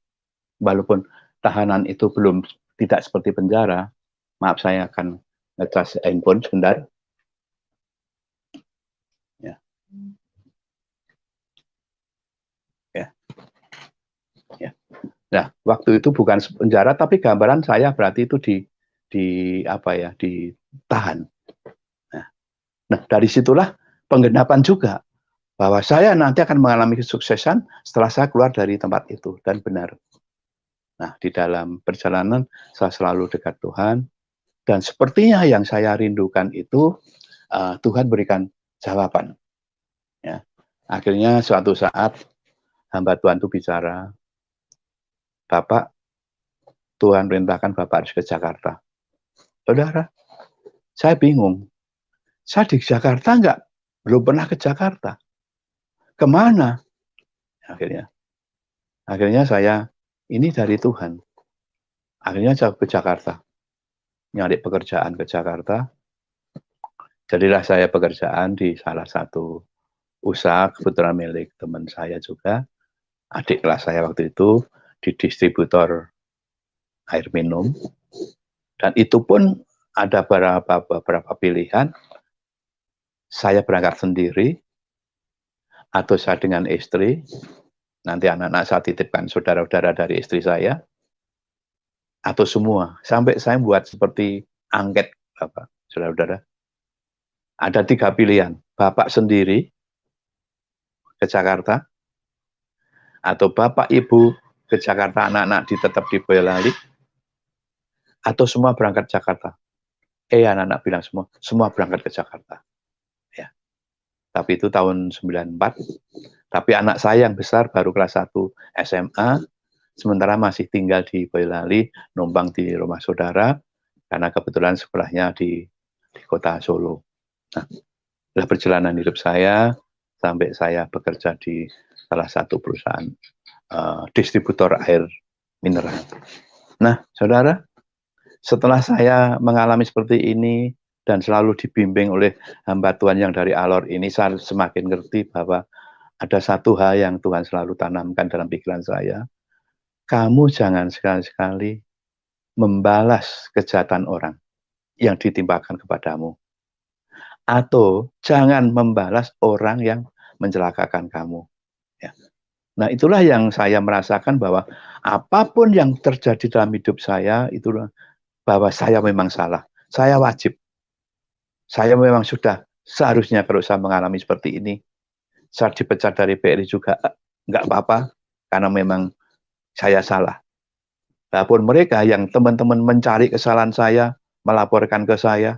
Walaupun tahanan itu belum tidak seperti penjara. Maaf, saya akan ngecas handphone sebentar. Ya. Ya. Ya. Nah, waktu itu bukan penjara, tapi gambaran saya berarti itu ditahan. Nah, dari situlah penggenapan juga bahwa saya nanti akan mengalami kesuksesan setelah saya keluar dari tempat itu, dan benar. Nah, di dalam perjalanan saya selalu dekat Tuhan, dan sepertinya yang saya rindukan itu Tuhan berikan jawaban. Ya. Akhirnya suatu saat hamba Tuhan itu bicara, Bapak, Tuhan perintahkan Bapak harus ke Jakarta. Saudara, saya bingung. Saya di Jakarta belum pernah ke Jakarta. Kemana? Akhirnya saya, ini dari Tuhan. Akhirnya saya ke Jakarta. Nyari pekerjaan ke Jakarta. Jadilah saya pekerjaan di salah satu usaha, kebetulan milik teman saya juga. Adik kelas saya waktu itu di distributor air minum. Dan itu pun ada beberapa pilihan. Saya berangkat sendiri, atau saya dengan istri. Nanti anak-anak saya titipkan saudara-saudara dari istri saya. Atau semua. Sampai saya buat seperti angket, Bapak, saudara-saudara. Ada 3 pilihan. Bapak sendiri ke Jakarta, atau Bapak Ibu ke Jakarta, anak-anak tetap di Boyolali, atau semua berangkat Jakarta. Anak-anak bilang semua berangkat ke Jakarta. Ya. Tapi itu tahun 94. Tapi anak saya yang besar baru kelas 1 SMA, sementara masih tinggal di Boyolali, numpang di rumah saudara, karena kebetulan sekolahnya di kota Solo. Nah, perjalanan hidup saya sampai saya bekerja di salah satu perusahaan distributor air mineral. Nah, saudara, setelah saya mengalami seperti ini dan selalu dibimbing oleh hamba Tuhan yang dari Alor ini, saya semakin ngerti bahwa ada satu hal yang Tuhan selalu tanamkan dalam pikiran saya. Kamu jangan sekali-sekali membalas kejahatan orang yang ditimpakan kepadamu. Atau jangan membalas orang yang mencelakakan kamu. Ya. Nah, itulah yang saya merasakan bahwa apapun yang terjadi dalam hidup saya, itulah bahwa saya memang salah. Saya wajib. Saya memang sudah seharusnya kalau saya mengalami seperti ini. Saya dipecat dari BRI juga nggak apa-apa, karena memang saya salah. Walaupun mereka yang teman-teman mencari kesalahan saya, melaporkan ke saya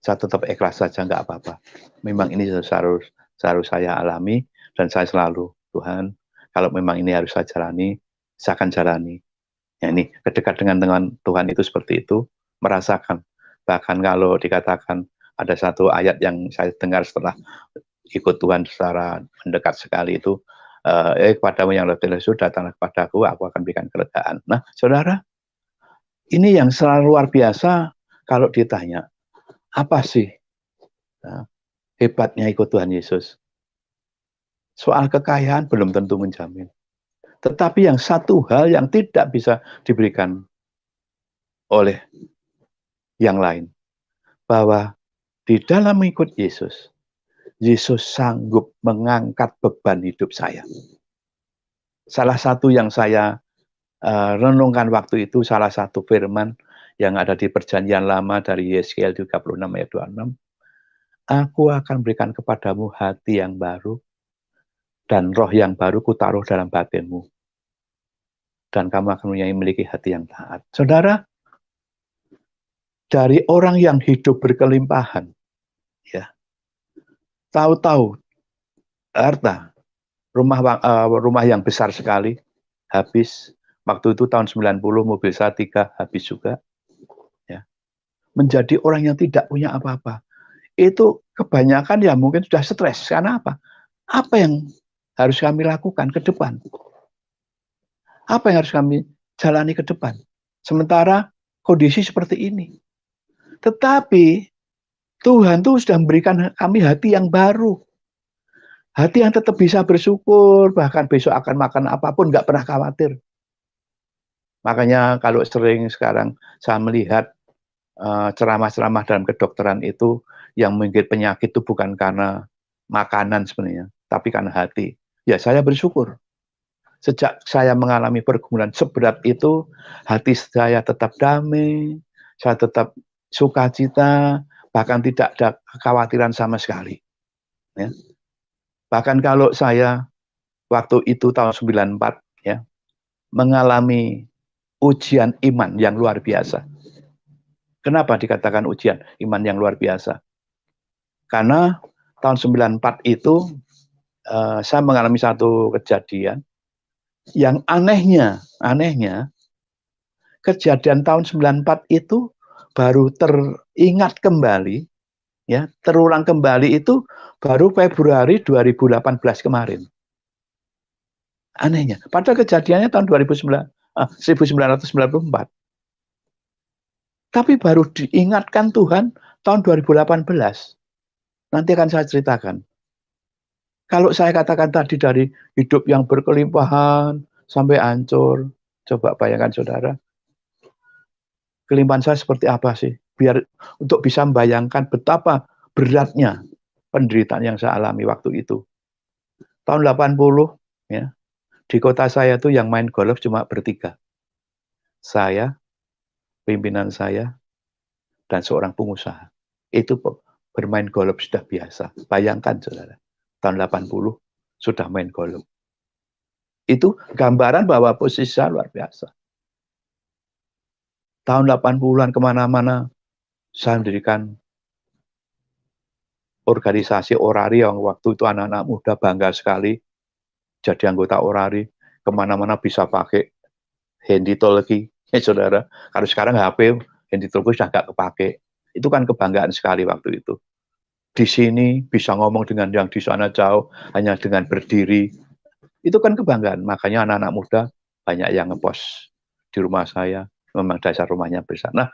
tetap ikhlas saja, nggak apa-apa. Memang ini harus saya alami, dan saya selalu, Tuhan, kalau memang ini harus saya jalani, saya akan jalani. Ya, ini kedekat dengan Tuhan itu seperti itu, merasakan. Bahkan kalau dikatakan ada satu ayat yang saya dengar setelah ikut Tuhan secara mendekat sekali itu, kepadamu yang lebih lesu, datanglah kepadaku, aku akan berikan kelegaan. Nah, saudara, ini yang selalu luar biasa kalau ditanya, apa sih hebatnya ikut Tuhan Yesus? Soal kekayaan belum tentu menjamin. Tetapi yang satu hal yang tidak bisa diberikan oleh yang lain, bahwa di dalam mengikut Yesus, Yesus sanggup mengangkat beban hidup saya. Salah satu yang saya renungkan waktu itu, salah satu firman yang ada di Perjanjian Lama dari Yeskiel 36 ayat 26. Aku akan berikan kepadamu hati yang baru, dan roh yang baru kutaruh dalam batinmu. Dan kamu akan memiliki hati yang taat. Saudara, dari orang yang hidup berkelimpahan, ya, tahu-tahu harta, rumah yang besar sekali, habis. Waktu itu tahun 90 mobil saya 3 habis juga. Ya. Menjadi orang yang tidak punya apa-apa. Itu kebanyakan ya mungkin sudah stres. Karena apa? Apa yang harus kami lakukan ke depan? Apa yang harus kami jalani ke depan? Sementara kondisi seperti ini. Tetapi Tuhan tuh sudah memberikan kami hati yang baru. Hati yang tetap bisa bersyukur, bahkan besok akan makan apapun, nggak pernah khawatir. Makanya kalau sering sekarang saya melihat ceramah-ceramah dalam kedokteran itu, yang menggigit penyakit itu bukan karena makanan sebenarnya, tapi karena hati. Ya saya bersyukur. Sejak saya mengalami pergumulan seberat itu, hati saya tetap damai, saya tetap sukacita, bahkan tidak ada kekhawatiran sama sekali. Ya. Bahkan kalau saya waktu itu tahun 94 ya, mengalami ujian iman yang luar biasa. Kenapa dikatakan ujian iman yang luar biasa? Karena tahun 94 itu saya mengalami satu kejadian yang anehnya kejadian tahun 94 itu baru teringat kembali, ya, terulang kembali itu baru Februari 2018 kemarin. Anehnya, padahal kejadiannya tahun 1994. Tapi baru diingatkan Tuhan tahun 2018. Nanti akan saya ceritakan. Kalau saya katakan tadi dari hidup yang berkelimpahan sampai hancur, coba bayangkan saudara, kelimpahan saya seperti apa sih? Biar untuk bisa membayangkan betapa beratnya penderitaan yang saya alami waktu itu. Tahun 80, ya, di kota saya tuh yang main golf cuma bertiga. Saya, pimpinan saya, dan seorang pengusaha. Itu bermain golf sudah biasa. Bayangkan saudara, tahun 80 sudah main golf. Itu gambaran bahwa posisi saya luar biasa. Tahun 80-an kemana-mana, saya mendirikan organisasi orari yang waktu itu anak-anak muda bangga sekali jadi anggota orari. Kemana-mana bisa pakai handy talkie, saudara. Kalau sekarang HP, handy talkie sudah nggak kepake. Itu kan kebanggaan sekali waktu itu. Di sini bisa ngomong dengan yang di sana jauh, hanya dengan berdiri. Itu kan kebanggaan. Makanya anak-anak muda banyak yang ngepost di rumah saya. Memang dasar rumahnya besar. Nah,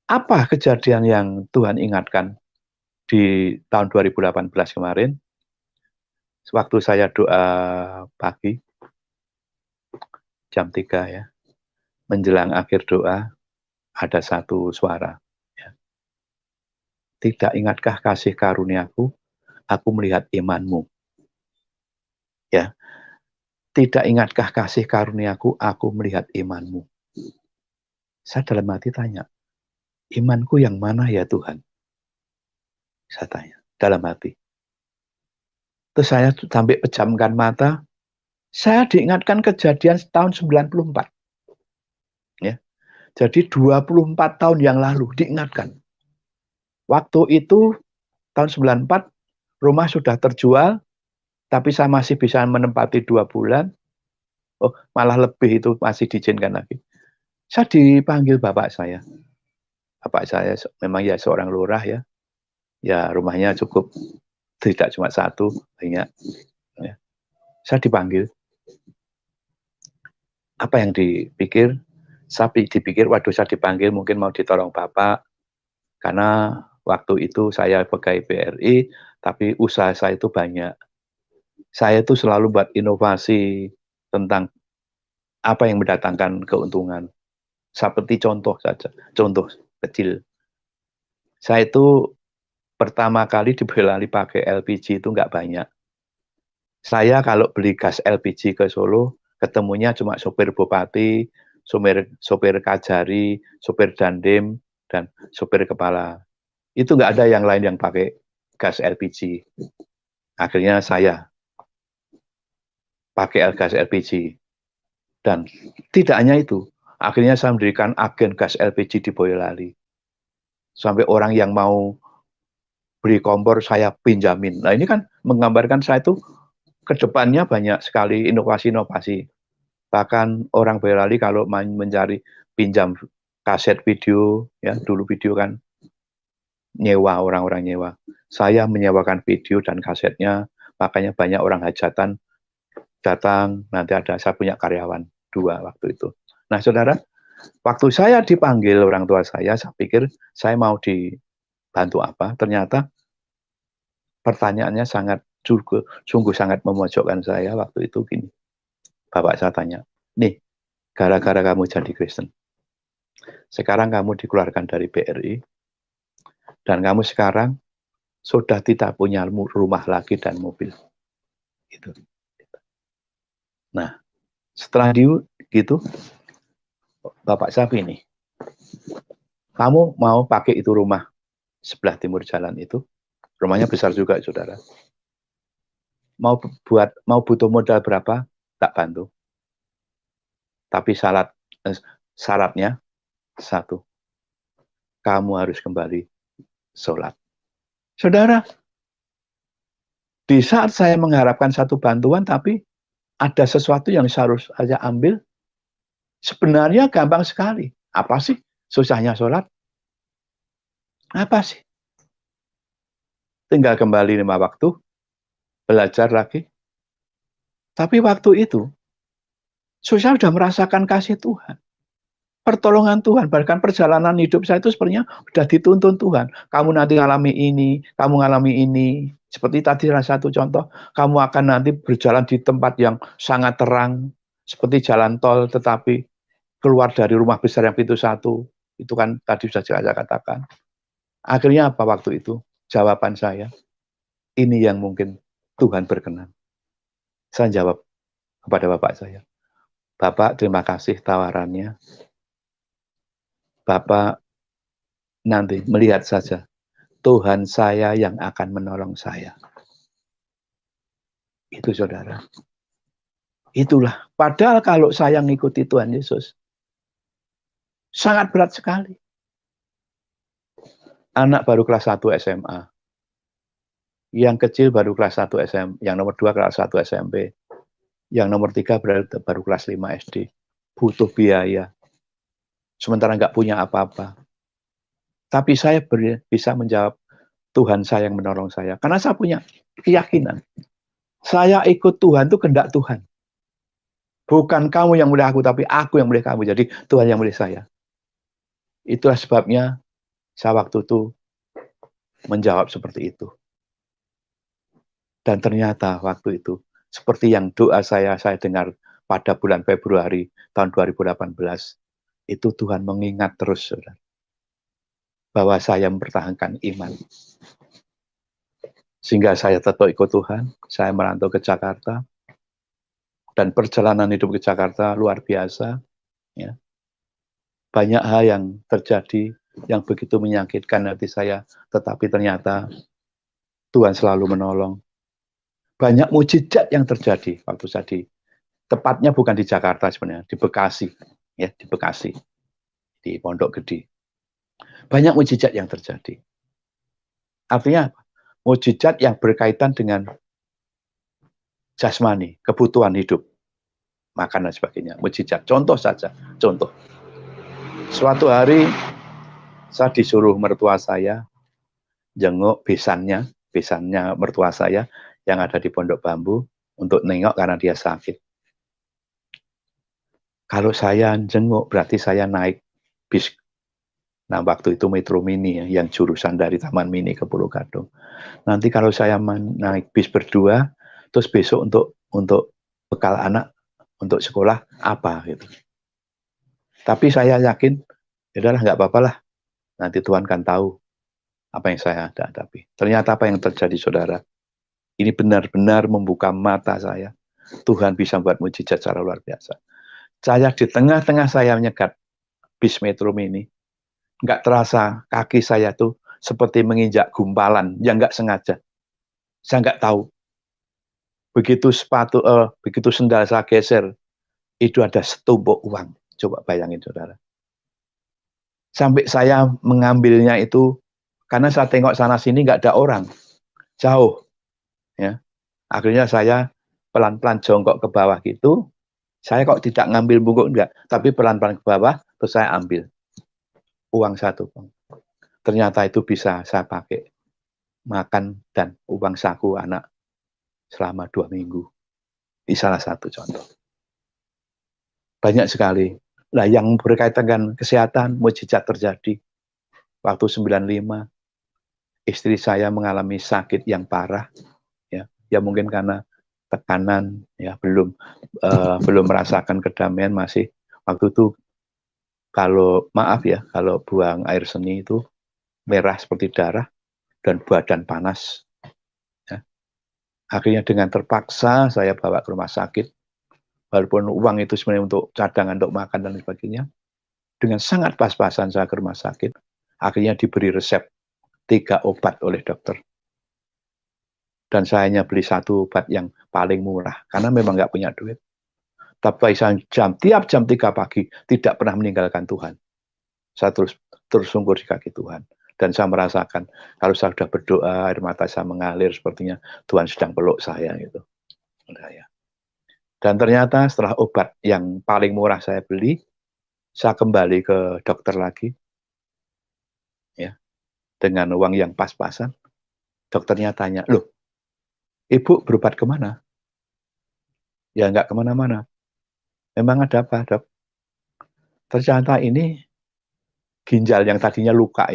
apa kejadian yang Tuhan ingatkan di tahun 2018 kemarin? Waktu saya doa pagi, jam 3 ya, menjelang akhir doa, ada satu suara. Ya. Tidak ingatkah kasih karuniaku, aku melihat imanmu. Ya. Tidak ingatkah kasih karuniaku, aku melihat imanmu. Saya dalam hati tanya, imanku yang mana ya Tuhan? Saya tanya, dalam hati. Terus saya sampai pejamkan mata, saya diingatkan kejadian tahun 94. Ya. Jadi 24 tahun yang lalu diingatkan. Waktu itu tahun 94, rumah sudah terjual, tapi saya masih bisa menempati 2 bulan. Oh, malah lebih itu masih diizinkan lagi. Saya dipanggil bapak saya. Bapak saya memang ya seorang lurah ya. Ya rumahnya cukup, tidak cuma satu, banyak. Ya. Saya dipanggil. Apa yang dipikir? Saya dipikir, waduh saya dipanggil mungkin mau ditolong bapak. Karena waktu itu saya pegawai BRI, tapi usaha saya itu banyak. Saya itu selalu buat inovasi tentang apa yang mendatangkan keuntungan. Seperti contoh saja, contoh kecil. Saya itu pertama kali di Boyolali pakai LPG itu nggak banyak. Saya kalau beli gas LPG ke Solo, ketemunya cuma sopir bupati, sopir Kajari, sopir Dandim, dan sopir kepala. Itu nggak ada yang lain yang pakai gas LPG. Akhirnya saya pakai gas LPG. Dan tidak hanya itu, akhirnya saya mendirikan agen gas LPG di Boyolali. Sampai orang yang mau beli kompor saya pinjamin. Nah ini kan menggambarkan saya itu kedepannya banyak sekali inovasi-inovasi. Bahkan orang Boyolali kalau mencari pinjam kaset video, ya dulu video kan nyewa, orang-orang nyewa. Saya menyewakan video dan kasetnya, makanya banyak orang hajatan datang, nanti saya punya karyawan 2 waktu itu. Nah saudara, waktu saya dipanggil orang tua saya pikir saya mau dibantu apa, ternyata pertanyaannya sungguh sangat memojokkan saya waktu itu gini. Bapak saya tanya, nih, gara-gara kamu jadi Kristen, sekarang kamu dikeluarkan dari BRI, dan kamu sekarang sudah tidak punya rumah lagi dan mobil. Gitu. Nah, setelah gitu, Bapak saya ini, kamu mau pakai itu rumah sebelah timur jalan itu, rumahnya besar juga, saudara. Mau butuh modal berapa? Tak bantu. Tapi syaratnya 1, kamu harus kembali sholat. Saudara, di saat saya mengharapkan satu bantuan, tapi ada sesuatu yang harus saya ambil, sebenarnya gampang sekali. Apa sih susahnya sholat? Apa sih? Tinggal kembali 5 waktu, belajar lagi. Tapi waktu itu, saya sudah merasakan kasih Tuhan. Pertolongan Tuhan, bahkan perjalanan hidup saya itu sebenarnya sudah dituntun Tuhan. Kamu nanti ngalami ini, kamu ngalami ini. Seperti tadi salah satu contoh, kamu akan nanti berjalan di tempat yang sangat terang, seperti jalan tol, tetapi keluar dari rumah besar yang pintu 1. Itu kan tadi sudah saya katakan. Akhirnya apa waktu itu? Jawaban saya, ini yang mungkin Tuhan berkenan. Saya jawab kepada Bapak saya, Bapak terima kasih tawarannya. Bapak nanti melihat saja, Tuhan saya yang akan menolong saya. Itu saudara. Itulah. Padahal kalau saya mengikuti Tuhan Yesus, sangat berat sekali. Anak baru kelas 1 SMA. Yang kecil baru kelas 1 SMP. Yang nomor 2 kelas 1 SMP. Yang nomor 3 baru kelas 5 SD. Butuh biaya. Sementara nggak punya apa-apa. Tapi saya bisa menjawab, Tuhan saya yang menolong saya. Karena saya punya keyakinan. Saya ikut Tuhan itu kehendak Tuhan. Bukan kamu yang milih aku, tapi aku yang milih kamu. Jadi Tuhan yang milih saya. Itulah sebabnya saya waktu itu menjawab seperti itu. Dan ternyata waktu itu, seperti yang doa saya dengar pada bulan Februari tahun 2018, itu Tuhan mengingat terus, saudara, bahwa saya mempertahankan iman. Sehingga saya tetap ikut Tuhan, saya merantau ke Jakarta, dan perjalanan hidup ke Jakarta luar biasa. Ya. Banyak hal yang terjadi yang begitu menyakitkan hati saya, tetapi ternyata Tuhan selalu menolong. Banyak mujizat yang terjadi waktu saya tepatnya bukan di Jakarta sebenarnya, di Bekasi, ya di Bekasi, di Pondok Gede. Banyak mujizat yang terjadi. Artinya mujizat yang berkaitan dengan jasmani, kebutuhan hidup, makan dan sebagainya. Mujizat. Contoh saja, contoh. Suatu hari saya disuruh mertua saya jenguk besannya mertua saya yang ada di Pondok Bambu untuk nengok karena dia sakit. Kalau saya jenguk berarti saya naik bis. Nah, waktu itu Metro Mini ya, yang jurusan dari Taman Mini ke Pulau Gadung. Nanti kalau saya naik bis berdua, terus besok untuk bekal anak untuk sekolah apa gitu. Tapi saya yakin, ya nggak apa-apa lah. Nanti Tuhan kan tahu apa yang saya hadapi. Ternyata apa yang terjadi, saudara? Ini benar-benar membuka mata saya. Tuhan bisa buat mujizat secara luar biasa. Saya di tengah-tengah saya menyegat bis Metro Mini, nggak terasa kaki saya tuh seperti menginjak gumpalan yang nggak sengaja. Saya nggak tahu. Begitu begitu sendal saya geser, itu ada setumpuk uang. Coba bayangin, saudara. Sampai saya mengambilnya itu, karena saya tengok sana sini nggak ada orang, jauh. Ya, akhirnya saya pelan-pelan jongkok ke bawah gitu. Saya kok tidak ngambil bungkuk, enggak. Tapi pelan-pelan ke bawah, terus saya ambil uang 1. Ternyata itu bisa saya pakai makan dan uang saku anak selama 2 minggu. Ini salah satu contoh. Banyak sekali. Nah, yang berkaitan dengan kesehatan, mujizat terjadi. Waktu 95, istri saya mengalami sakit yang parah. Ya mungkin karena tekanan, ya belum merasakan kedamaian, masih waktu itu kalau buang air seni itu merah seperti darah dan badan panas. Ya. Akhirnya dengan terpaksa saya bawa ke rumah sakit, walaupun uang itu sebenarnya untuk cadangan untuk makan dan sebagainya. Dengan sangat pas-pasan saya ke rumah sakit, akhirnya diberi resep 3 obat oleh dokter. Dan saya hanya beli 1 obat yang paling murah, karena memang nggak punya duit. Tapi saya tiap jam 3 pagi tidak pernah meninggalkan Tuhan. Saya terus sungkur di kaki Tuhan. Dan saya merasakan kalau saya sudah berdoa, air mata saya mengalir, sepertinya Tuhan sedang peluk saya gitu. Dan ternyata setelah obat yang paling murah saya beli, saya kembali ke dokter lagi, ya, dengan uang yang pas-pasan. Dokternya tanya, loh, ibu berobat kemana? Ya nggak kemana-mana. Memang ada apa, dok? Ternyata ini ginjal yang tadinya luka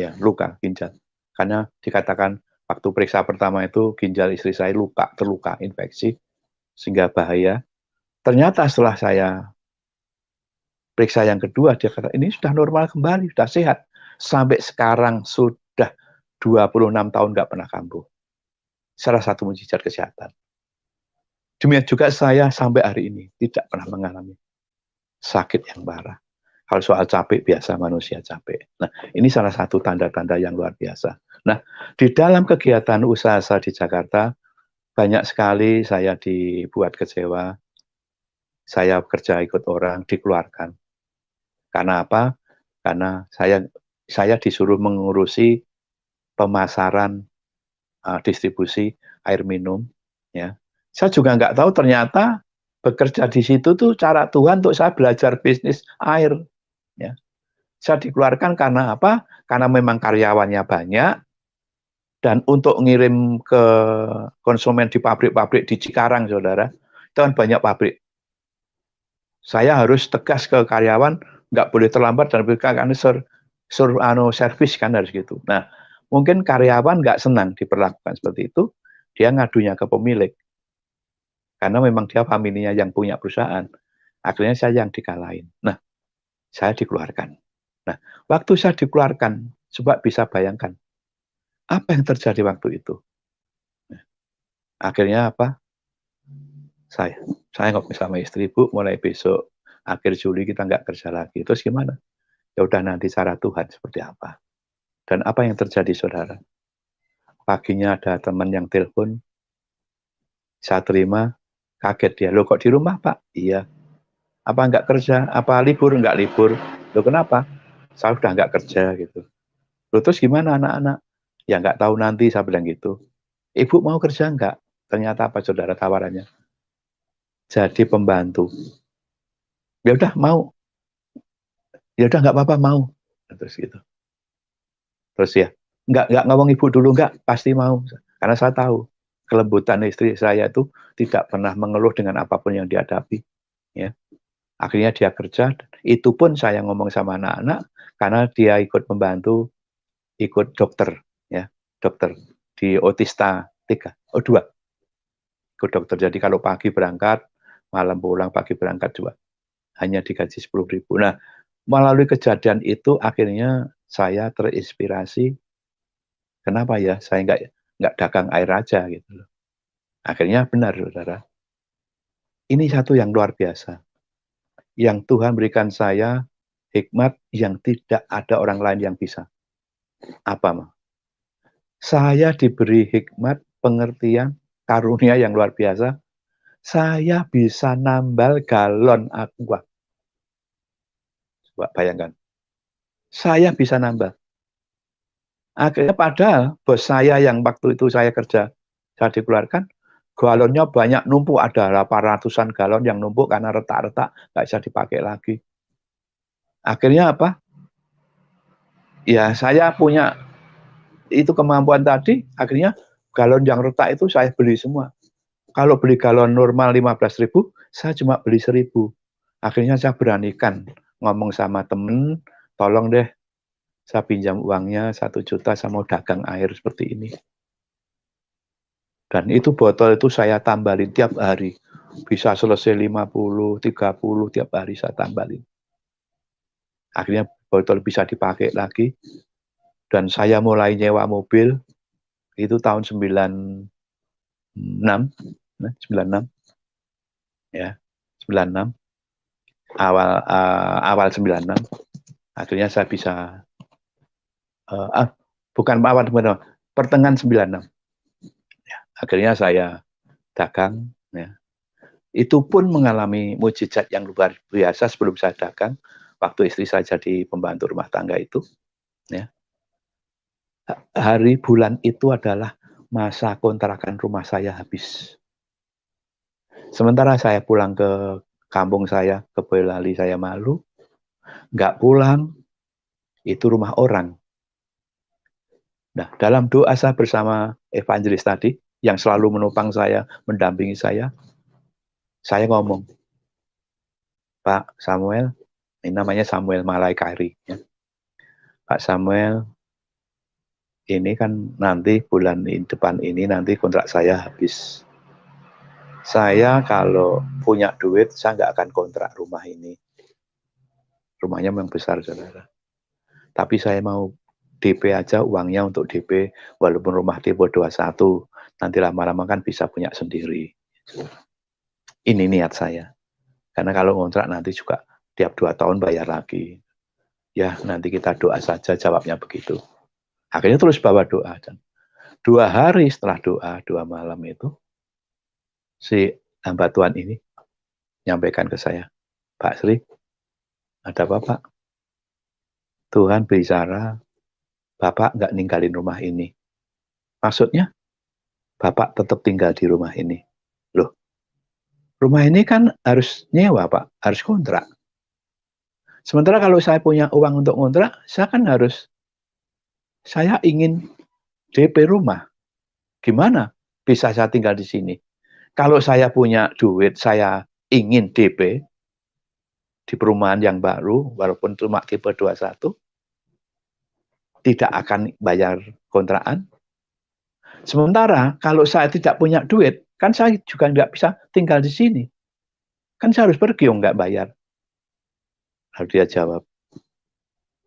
ginjal. Karena dikatakan waktu periksa pertama itu ginjal istri saya terluka, infeksi, sehingga bahaya. Ternyata setelah saya periksa yang kedua, dia kata, ini sudah normal kembali, sudah sehat. Sampai sekarang sudah 26 tahun nggak pernah kambuh. Salah satu mujizat kesehatan. Demikian juga saya sampai hari ini tidak pernah mengalami sakit yang parah. Kalau soal capek, biasa manusia capek. Nah, ini salah satu tanda-tanda yang luar biasa. Nah, di dalam kegiatan usaha saya di Jakarta, banyak sekali saya dibuat kecewa. Saya bekerja ikut orang, dikeluarkan. Karena apa? Karena saya disuruh mengurusi pemasaran, distribusi air minum. Ya, saya juga nggak tahu ternyata bekerja di situ tuh cara Tuhan untuk saya belajar bisnis air. Ya, saya dikeluarkan karena apa? Karena memang karyawannya banyak, dan untuk ngirim ke konsumen di pabrik-pabrik di Cikarang, saudara, itu kan banyak pabrik. Saya harus tegas ke karyawan, nggak boleh terlambat dan berikan servis kan harus gitu. Nah, mungkin karyawan nggak senang diperlakukan seperti itu, dia ngadunya ke pemilik. Karena memang dia familinya yang punya perusahaan. Akhirnya saya yang dikalahin. Nah, saya dikeluarkan. Nah, waktu saya dikeluarkan, coba bisa bayangkan, apa yang terjadi waktu itu? Nah, akhirnya apa? Saya ngomong sama istri, Bu, mulai besok akhir Juli kita nggak kerja lagi. Terus gimana? Ya udah, nanti cara Tuhan seperti apa. Dan apa yang terjadi, saudara? Paginya ada teman yang telepon, saya terima, kaget dia. Loh, kok di rumah, Pak? Iya. Apa nggak kerja? Apa libur? Nggak libur. Loh, kenapa? Saya udah nggak kerja gitu. Loh, terus gimana anak-anak? Ya nggak tahu nanti, saya bilang gitu. Ibu mau kerja nggak? Ternyata apa, saudara, tawarannya? Jadi pembantu. Ya udah, mau. Ya udah, nggak apa-apa, mau. Terus gitu. Terus ya, nggak ngomong ibu dulu, nggak, pasti mau. Karena saya tahu kelembutan istri saya itu tidak pernah mengeluh dengan apapun yang dihadapi. Ya. Akhirnya dia kerja. Itu pun saya ngomong sama anak-anak karena dia ikut membantu, ikut dokter, ya, dokter di Otista 3, 2. Ikut dokter. Jadi kalau pagi berangkat, malam pulang, pagi berangkat juga. Hanya digaji 10.000. Nah, melalui kejadian itu akhirnya saya terinspirasi. Kenapa ya saya nggak dagang air aja gitu loh. Akhirnya benar, saudara. Ini satu yang luar biasa. Yang Tuhan berikan saya hikmat yang tidak ada orang lain yang bisa. Apa, Ma? Saya diberi hikmat, pengertian, karunia yang luar biasa. Saya bisa nambal galon aqua. Coba bayangkan. Saya bisa nambal. Akhirnya padahal bos saya yang waktu itu saya kerja, saya dikeluarkan, galonnya banyak numpuk, ada 800-an galon yang numpuk karena retak-retak, nggak bisa dipakai lagi. Akhirnya apa? Ya saya punya itu kemampuan tadi, akhirnya galon yang retak itu saya beli semua. Kalau beli galon normal 15.000, saya cuma beli 1.000. Akhirnya saya beranikan ngomong sama temen, tolong deh saya pinjam uangnya 1 juta, saya mau dagang air seperti ini. Dan itu botol itu saya tambalin tiap hari. Bisa selesai 50, 30 tiap hari saya tambalin. Akhirnya botol bisa dipakai lagi. Dan saya mulai nyewa mobil, itu tahun 96. 96. Ya, 96. Awal 96. Akhirnya saya bisa, bukan awal, pertengahan 96. Ya, akhirnya saya dagang. Ya. Itu pun mengalami mujizat yang luar biasa sebelum saya dagang. Waktu istri saya jadi pembantu rumah tangga itu. Ya. Hari bulan itu adalah masa kontrakan rumah saya habis. Sementara saya pulang ke kampung saya, ke Boyolali, saya malu. Nggak pulang, itu rumah orang. Nah, dalam doa saya bersama evangelis tadi, yang selalu menopang saya, mendampingi saya ngomong, Pak Samuel, ini namanya Samuel Malaikari. Ya. Pak Samuel, ini kan nanti bulan depan ini nanti kontrak saya habis. Saya kalau punya duit, saya nggak akan kontrak rumah ini. Rumahnya memang besar, saudara. Tapi saya mau DP aja uangnya untuk DP, walaupun rumah tipe 21, nanti lama-lama kan bisa punya sendiri. Ini niat saya. Karena kalau kontrak nanti juga tiap 2 tahun bayar lagi. Ya, nanti kita doa saja, jawabnya begitu. Akhirnya terus bawa doa. Dan 2 hari setelah doa, 2 malam itu, si hamba Tuhan ini nyampaikan ke saya, Pak Sri, ada apa Pak? Tuhan bicara, Bapak nggak ninggalin rumah ini. Maksudnya, Bapak tetap tinggal di rumah ini. Loh, rumah ini kan harus nyewa Pak, harus kontrak. Sementara kalau saya punya uang untuk kontrak, saya ingin DP rumah. Gimana bisa saya tinggal di sini? Kalau saya punya duit, saya ingin DP di perumahan yang baru, walaupun cuma tipe 21, tidak akan bayar kontrakan. Sementara kalau saya tidak punya duit, kan saya juga nggak bisa tinggal di sini. Kan saya harus pergi, nggak bayar. Lalu dia jawab,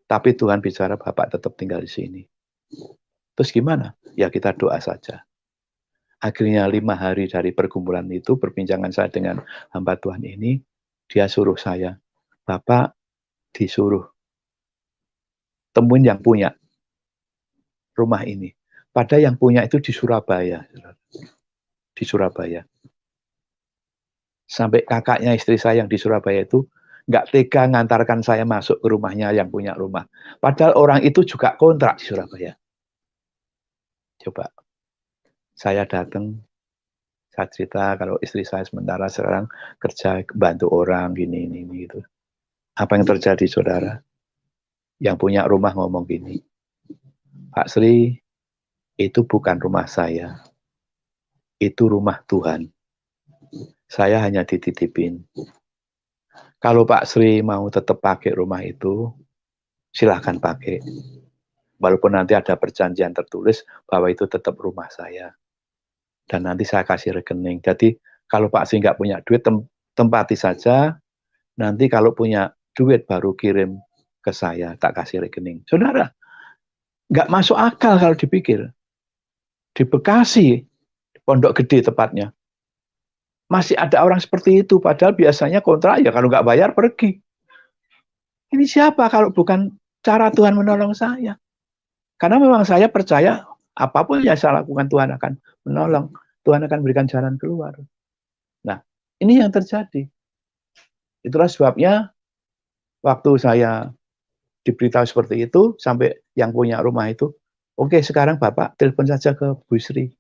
tapi Tuhan bicara Bapak tetap tinggal di sini. Terus gimana? Ya kita doa saja. Akhirnya 5 hari dari pergumulan itu, perbincangan saya dengan hamba Tuhan ini, dia suruh saya, Bapak disuruh temuin yang punya rumah ini. Padahal yang punya itu di Surabaya. Di Surabaya. Sampai kakaknya istri saya yang di Surabaya itu nggak tega ngantarkan saya masuk ke rumahnya yang punya rumah. Padahal orang itu juga kontrak di Surabaya. Coba, saya datang, saya cerita kalau istri saya sementara sekarang kerja bantu orang gini gitu. Apa yang terjadi saudara? Yang punya rumah ngomong gini, Pak Sri, itu bukan rumah saya, itu rumah Tuhan. Saya hanya dititipin. Kalau Pak Sri mau tetap pakai rumah itu, silahkan pakai. Walaupun nanti ada perjanjian tertulis bahwa itu tetap rumah saya. Dan nanti saya kasih rekening. Jadi kalau Pak Sri nggak punya duit, tempati saja. Nanti kalau punya duit baru kirim ke saya, tak kasih rekening. Saudara, nggak masuk akal kalau dipikir. Di Bekasi, Pondok Gede tepatnya, masih ada orang seperti itu, padahal biasanya kontrak ya kalau nggak bayar pergi. Ini siapa kalau bukan cara Tuhan menolong saya? Karena memang saya percaya apapun yang saya lakukan Tuhan akan menolong. Tuhan akan berikan jalan keluar. Nah, ini yang terjadi. Itulah sebabnya waktu saya diberitahu seperti itu, sampai yang punya rumah itu, oke sekarang Bapak telepon saja ke Bu Sri.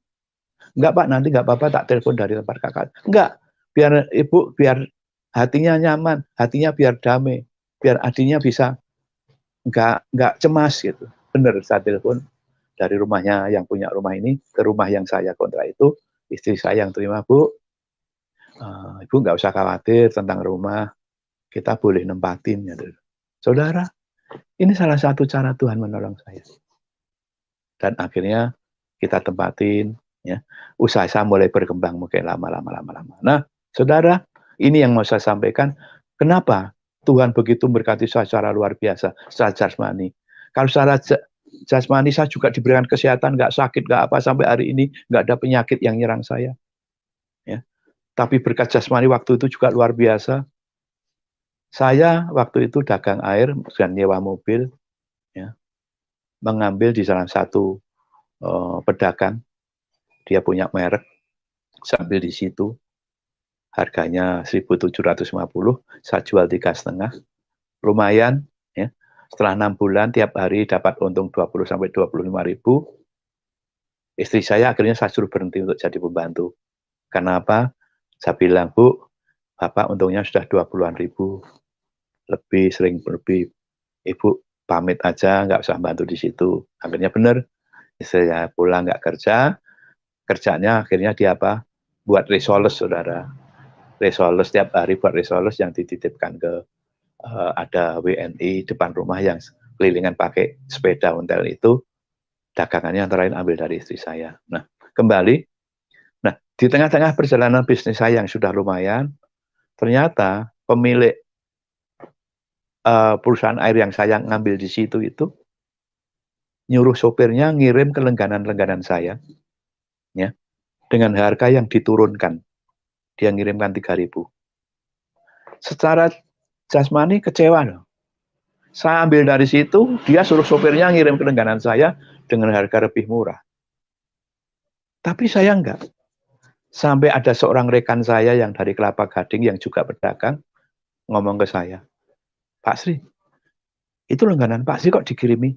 Enggak Pak, nanti enggak apa-apa tak telepon dari tempat kakak. Enggak, biar ibu, biar hatinya nyaman, hatinya biar damai, biar adiknya bisa enggak cemas gitu. Bener, saya telepon dari rumahnya yang punya rumah ini ke rumah yang saya kontrak itu, istri saya yang terima, Bu, Ibu nggak usah khawatir tentang rumah, kita boleh nempatin. Gitu. Saudara, ini salah satu cara Tuhan menolong saya. Dan akhirnya kita tempatin, ya, usaha saya mulai berkembang mungkin lama-lama. Nah, saudara, ini yang mau saya sampaikan, kenapa Tuhan begitu berkati saya secara luar biasa, secara jasmani. Kalau secara jasmani saya juga diberikan kesehatan, nggak sakit, nggak apa, sampai hari ini nggak ada penyakit yang nyerang saya. Ya. Tapi berkat jasmani waktu itu juga luar biasa. Saya waktu itu dagang air dan nyewa mobil, ya, mengambil di salah satu pedagang, dia punya merek, sambil di situ, harganya 1.750, saya jual 3,5, lumayan, ya. Setelah 6 bulan tiap hari dapat untung 20 sampai 25 ribu. Istri saya akhirnya saya suruh berhenti untuk jadi pembantu. Karena apa? Saya bilang, Bu, Bapak untungnya sudah 20-an ribu, lebih, sering lebih. Ibu pamit aja, nggak usah bantu di situ. Akhirnya benar, saya pulang nggak kerja, kerjanya akhirnya dia apa? Buat resoles, saudara. Resoles tiap hari buat resoles yang dititipkan ke ada WNI depan rumah yang kelilingan pakai sepeda ontel itu, dagangannya antara lain ambil dari istri saya. Nah, kembali, nah di tengah-tengah perjalanan bisnis saya yang sudah lumayan, ternyata pemilik perusahaan air yang saya ngambil di situ itu nyuruh sopirnya ngirim ke langganan-langganan saya, ya, dengan harga yang diturunkan. Dia ngirimkan 3.000. Secara jasmani kecewa loh. Saya ambil dari situ, dia suruh sopirnya ngirim ke langganan saya dengan harga lebih murah. Tapi saya enggak. Sampai ada seorang rekan saya yang dari Kelapa Gading yang juga pedagang, ngomong ke saya, Pak Sri, itu langganan Pak Sri kok dikirimi?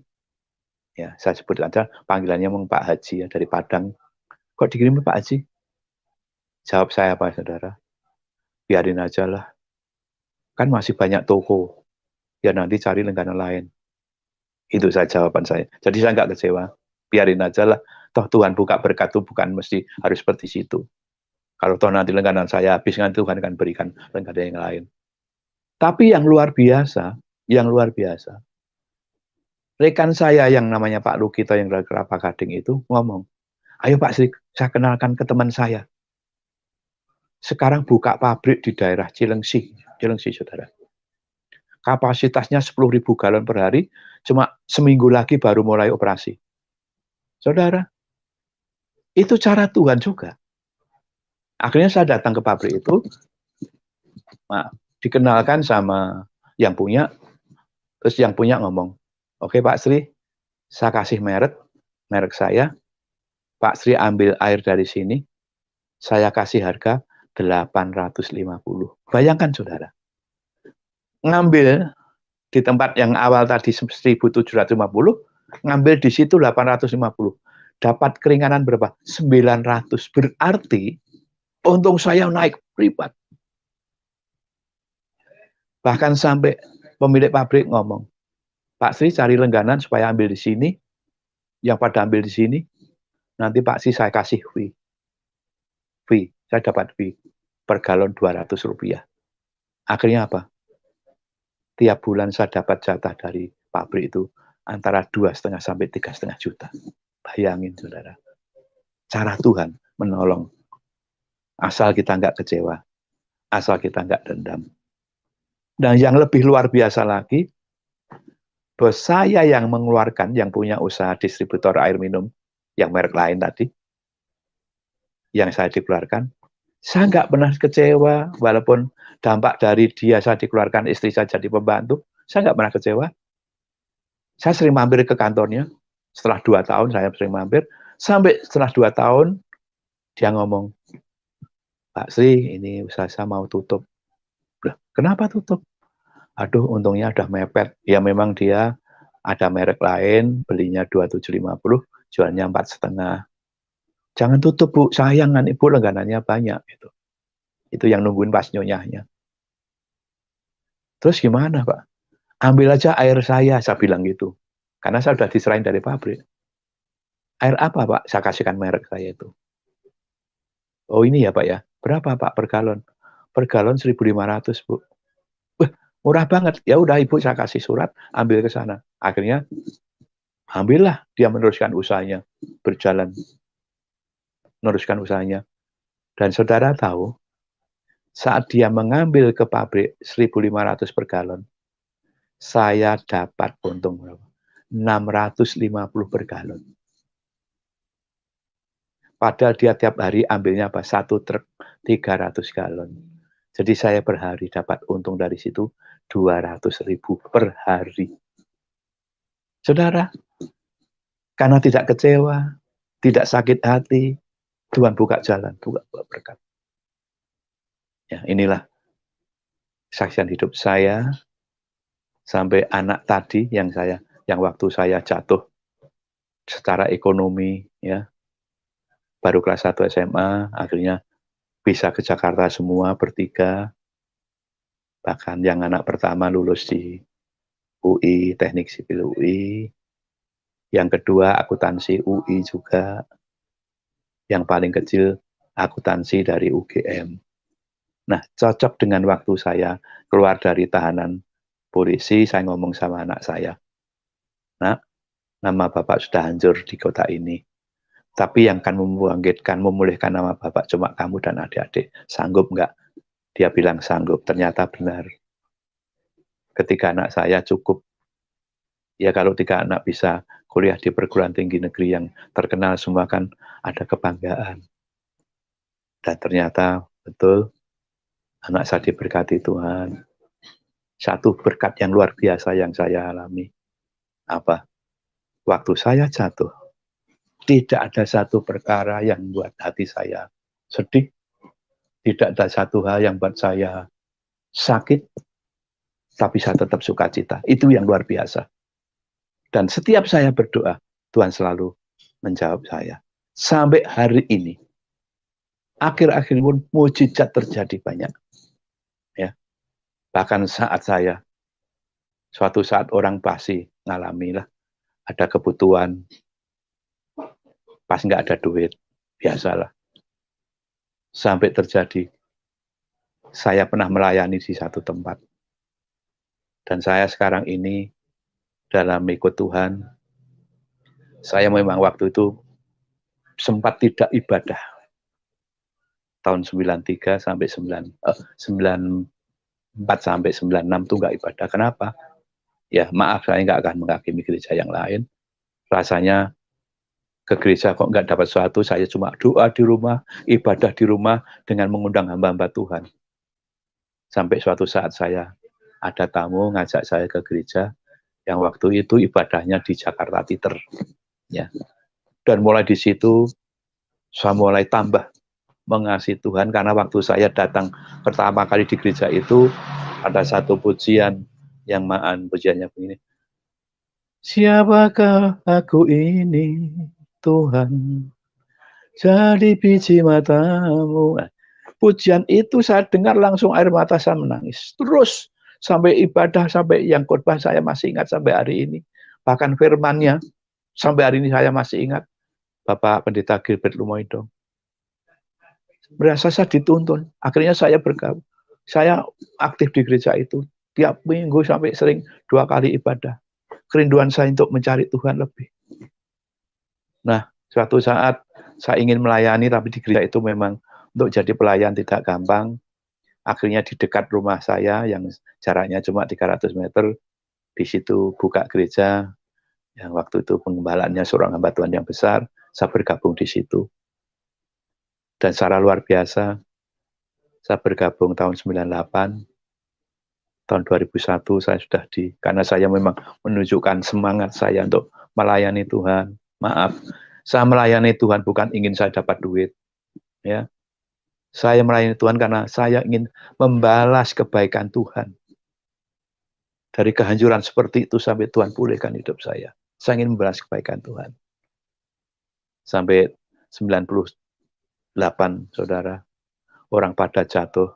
Ya, saya sebut aja panggilannya Pak Haji ya, dari Padang. Kok dikirimi Pak Haji? Jawab saya apa, saudara? Biarin aja lah. Kan masih banyak toko. Ya nanti cari langganan lain. Itu saja jawaban saya. Jadi saya nggak kecewa. Biarin aja lah. Toh Tuhan buka berkat itu bukan mesti harus seperti situ. Kalau toh nanti langganan saya habis, nanti Tuhan akan berikan langganan yang lain. Tapi yang luar biasa, rekan saya yang namanya Pak Lukito yang dari Kelapa Gading itu ngomong, ayo Pak Sri, saya kenalkan ke teman saya. Sekarang buka pabrik di daerah Cilengsi, saudara. Kapasitasnya 10.000 galon per hari, cuma seminggu lagi baru mulai operasi. Saudara, itu cara Tuhan juga. Akhirnya saya datang ke pabrik itu, dikenalkan sama yang punya, terus yang punya ngomong, oke Pak Sri, saya kasih merek saya, Pak Sri ambil air dari sini, saya kasih harga 850. Bayangkan saudara, ngambil di tempat yang awal tadi 1.750, ngambil di situ 850. Dapat keringanan berapa? 900. Berarti untung saya naik lipat. Bahkan sampai pemilik pabrik ngomong, Pak Sri cari langganan supaya ambil di sini, yang pada ambil di sini, nanti Pak Sri saya kasih fee. Saya dapat fee per galon 200 rupiah. Akhirnya apa? Tiap bulan saya dapat jatah dari pabrik itu antara 2,5 sampai 3,5 juta. Bayangin saudara. Cara Tuhan menolong. Asal kita nggak kecewa. Asal kita nggak dendam. Dan yang lebih luar biasa lagi, bos saya yang mengeluarkan, yang punya usaha distributor air minum, yang merek lain tadi, yang saya dikeluarkan, saya nggak pernah kecewa, walaupun dampak dari dia saya dikeluarkan, istri saya jadi pembantu, saya nggak pernah kecewa. Saya sering mampir ke kantornya, setelah 2 tahun saya sering mampir, sampai setelah 2 tahun, dia ngomong, Pak Sri, ini usaha saya mau tutup. Loh, kenapa tutup? Aduh, untungnya udah mepet. Ya memang dia ada merek lain, belinya 2.750, jualnya 4,5. Jangan tutup Bu, sayang kan Ibu langganannya banyak gitu. Itu yang nungguin pas nyonyahnya. Terus gimana Pak? Ambil aja air saya bilang gitu. Karena saya sudah diserahin dari pabrik. Air apa Pak? Saya kasihkan merek saya itu. Oh ini ya Pak ya. Berapa Pak per galon? Per galon 1.500 Bu. Wah, murah banget. Ya udah Ibu saya kasih surat, ambil ke sana. Akhirnya ambillah dia meneruskan usahanya, berjalan meneruskan usahanya. Dan saudara tahu, saat dia mengambil ke pabrik 1.500 per galon, saya dapat untung 650 per galon. Padahal dia tiap hari ambilnya apa? 1 truk 300 galon. Jadi saya per hari dapat untung dari situ 200.000 per hari. Saudara, karena tidak kecewa, tidak sakit hati, Tuhan buka jalan, buka berkat. Ya, inilah saksian hidup saya sampai anak tadi yang waktu saya jatuh secara ekonomi ya, baru kelas 1 SMA, akhirnya bisa ke Jakarta semua bertiga. Bahkan yang anak pertama lulus di UI, Teknik Sipil UI. Yang kedua akuntansi UI juga. Yang paling kecil akuntansi dari UGM. Nah, cocok dengan waktu saya keluar dari tahanan polisi, saya ngomong sama anak saya. Nah, nama Bapak sudah hancur di kota ini. Tapi yang akan membangkitkan, memulihkan nama Bapak cuma kamu dan adik-adik. Sanggup enggak? Dia bilang sanggup. Ternyata benar. Ketika anak saya cukup, ya kalau 3 anak bisa kuliah di perguruan tinggi negeri yang terkenal semua kan ada kebanggaan. Dan ternyata betul anak saya diberkati Tuhan. Satu berkat yang luar biasa yang saya alami. Apa? Waktu saya jatuh, tidak ada satu perkara yang membuat hati saya sedih. Tidak ada satu hal yang buat saya sakit, tapi saya tetap sukacita. Itu yang luar biasa. Dan setiap saya berdoa, Tuhan selalu menjawab saya. Sampai hari ini, akhir-akhir pun mujizat terjadi banyak. Ya, bahkan saat saya, suatu saat orang pasti ngalami lah, ada kebutuhan, pas nggak ada duit, biasalah. Sampai terjadi, saya pernah melayani di satu tempat. Dan saya sekarang ini dalam ikut Tuhan, saya memang waktu itu sempat tidak ibadah. Tahun 93 sampai 94 sampai 96 tuh nggak ibadah. Kenapa? Ya maaf, saya nggak akan menghakimi gereja yang lain. Rasanya ke gereja kok nggak dapat sesuatu, saya cuma doa di rumah, ibadah di rumah dengan mengundang hamba-hamba Tuhan. Sampai suatu saat saya ada tamu ngajak saya ke gereja yang waktu itu ibadahnya di Jakarta Titer. Ya. Dan mulai di situ saya mulai tambah mengasihi Tuhan karena waktu saya datang pertama kali di gereja itu ada satu pujian yang pujiannya begini. Siapakah aku ini Tuhan, jadi biji matamu. Nah, pujian itu saya dengar langsung air mata saya menangis. Terus sampai ibadah, sampai yang khotbah saya masih ingat sampai hari ini. Bahkan firmannya sampai hari ini saya masih ingat. Bapak Pendeta Gilbert Lumoido. Merasa saya dituntun. Akhirnya saya bergabung. Saya aktif di gereja itu. Tiap minggu sampai sering 2 kali ibadah. Kerinduan saya untuk mencari Tuhan lebih. Nah, suatu saat saya ingin melayani, tapi di gereja itu memang untuk jadi pelayan tidak gampang. Akhirnya di dekat rumah saya yang jaraknya cuma 300 meter, di situ buka gereja. Yang waktu itu pengembalaannya seorang hamba Tuhan yang besar, saya bergabung di situ. Dan secara luar biasa, saya bergabung tahun 98, tahun 2001 saya sudah karena saya memang menunjukkan semangat saya untuk melayani Tuhan. Maaf, saya melayani Tuhan bukan ingin saya dapat duit. Ya, saya melayani Tuhan karena saya ingin membalas kebaikan Tuhan. Dari kehancuran seperti itu sampai Tuhan pulihkan hidup saya. Saya ingin membalas kebaikan Tuhan. Sampai 98, saudara, orang pada jatuh,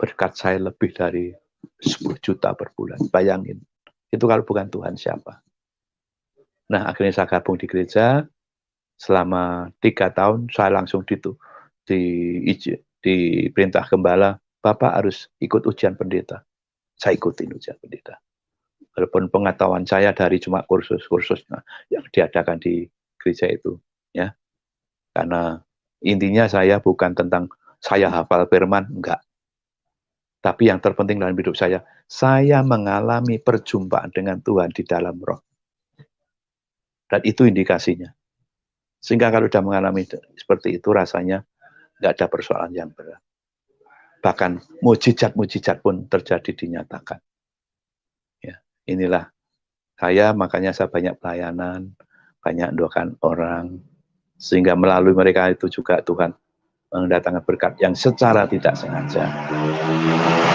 berkat saya lebih dari 10 juta per bulan. Bayangin, itu kalau bukan Tuhan siapa? Nah, akhirnya saya gabung di gereja, selama 3 tahun saya langsung diperintah gembala, Bapak harus ikut ujian pendeta. Saya ikutin ujian pendeta. Walaupun pengetahuan saya dari cuma kursus-kursus yang diadakan di gereja itu, ya. Karena intinya saya bukan tentang saya hafal firman, enggak. Tapi yang terpenting dalam hidup saya mengalami perjumpaan dengan Tuhan di dalam roh. Dan itu indikasinya. Sehingga kalau sudah mengalami seperti itu, rasanya nggak ada persoalan yang berat. Bahkan mujizat-mujizat pun terjadi dinyatakan. Ya, inilah saya, makanya saya banyak pelayanan, banyak doakan orang, sehingga melalui mereka itu juga Tuhan mendatangkan berkat yang secara tidak sengaja.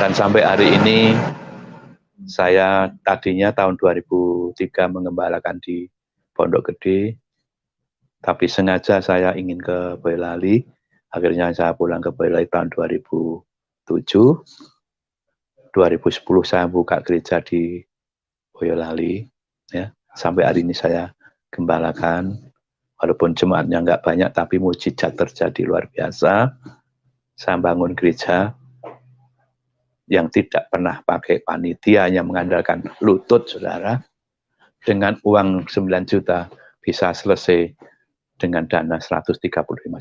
Dan sampai hari ini, saya tadinya tahun 2003 mengembalakan di Pondok Gede, tapi sengaja saya ingin ke Boyolali. Akhirnya saya pulang ke Boyolali tahun 2007. 2010 saya buka gereja di Boyolali. Ya, sampai hari ini saya gembalakan. Walaupun jemaatnya nggak banyak, tapi mujizat terjadi luar biasa. Saya bangun gereja yang tidak pernah pakai panitia, hanya mengandalkan lutut, saudara. Dengan uang 9 juta bisa selesai dengan dana 135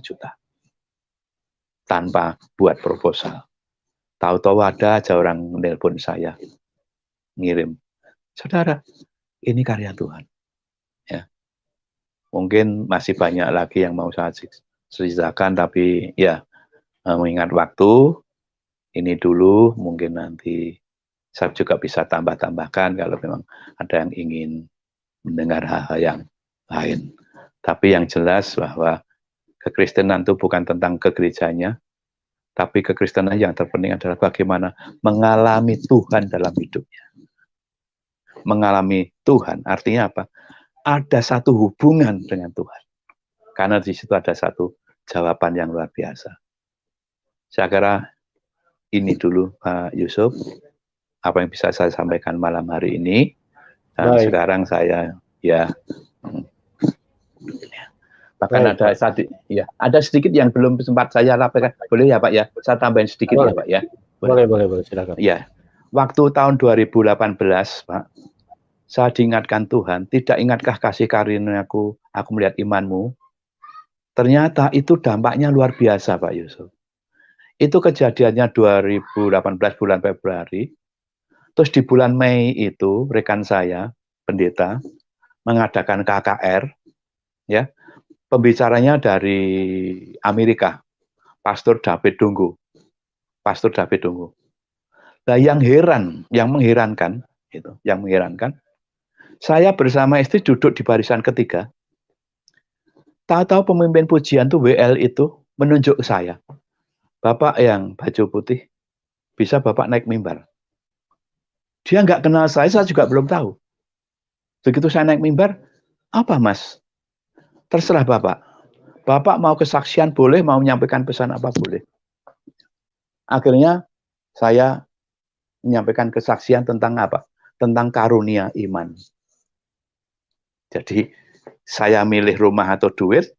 juta. Tanpa buat proposal. Tahu-tahu ada aja orang nelpon saya. Ngirim. Saudara, ini karya Tuhan. Ya. Mungkin masih banyak lagi yang mau saya ceritakan, tapi ya mengingat waktu, ini dulu, mungkin nanti saya juga bisa tambah-tambahkan kalau memang ada yang ingin mendengar hal-hal yang lain. Tapi yang jelas bahwa kekristenan itu bukan tentang kegerejanya, tapi kekristenan yang terpenting adalah bagaimana mengalami Tuhan dalam hidupnya. Mengalami Tuhan artinya apa? Ada satu hubungan dengan Tuhan. Karena di situ ada satu jawaban yang luar biasa. Saya kira ini dulu Pak Yusuf, apa yang bisa saya sampaikan malam hari ini. Dan baik. Sekarang saya bahkan baik, ada sedikit yang belum sempat saya laporkan. Boleh ya Pak ya? Saya tambahin sedikit boleh. Ya Pak ya. Boleh, silakan. Ya. Waktu tahun 2018 Pak, saya diingatkan Tuhan, tidak ingatkah kasih karuniaku, aku melihat imanmu. Ternyata itu dampaknya luar biasa Pak Yusuf. Itu kejadiannya 2018 bulan Februari. Terus di bulan Mei itu rekan saya, pendeta, mengadakan KKR, ya. Pembicaranya dari Amerika, Pastor David Dungu. Nah, yang mengherankan, saya bersama istri duduk di barisan ketiga. Tahu-tahu pemimpin pujian tuh WL itu menunjuk saya. Bapak yang baju putih, bisa Bapak naik mimbar. Dia nggak kenal saya juga belum tahu. Begitu saya naik mimbar, apa Mas? Terserah Bapak. Bapak mau kesaksian boleh, mau menyampaikan pesan apa boleh. Akhirnya saya menyampaikan kesaksian tentang apa? Tentang karunia iman. Jadi saya milih rumah atau duit,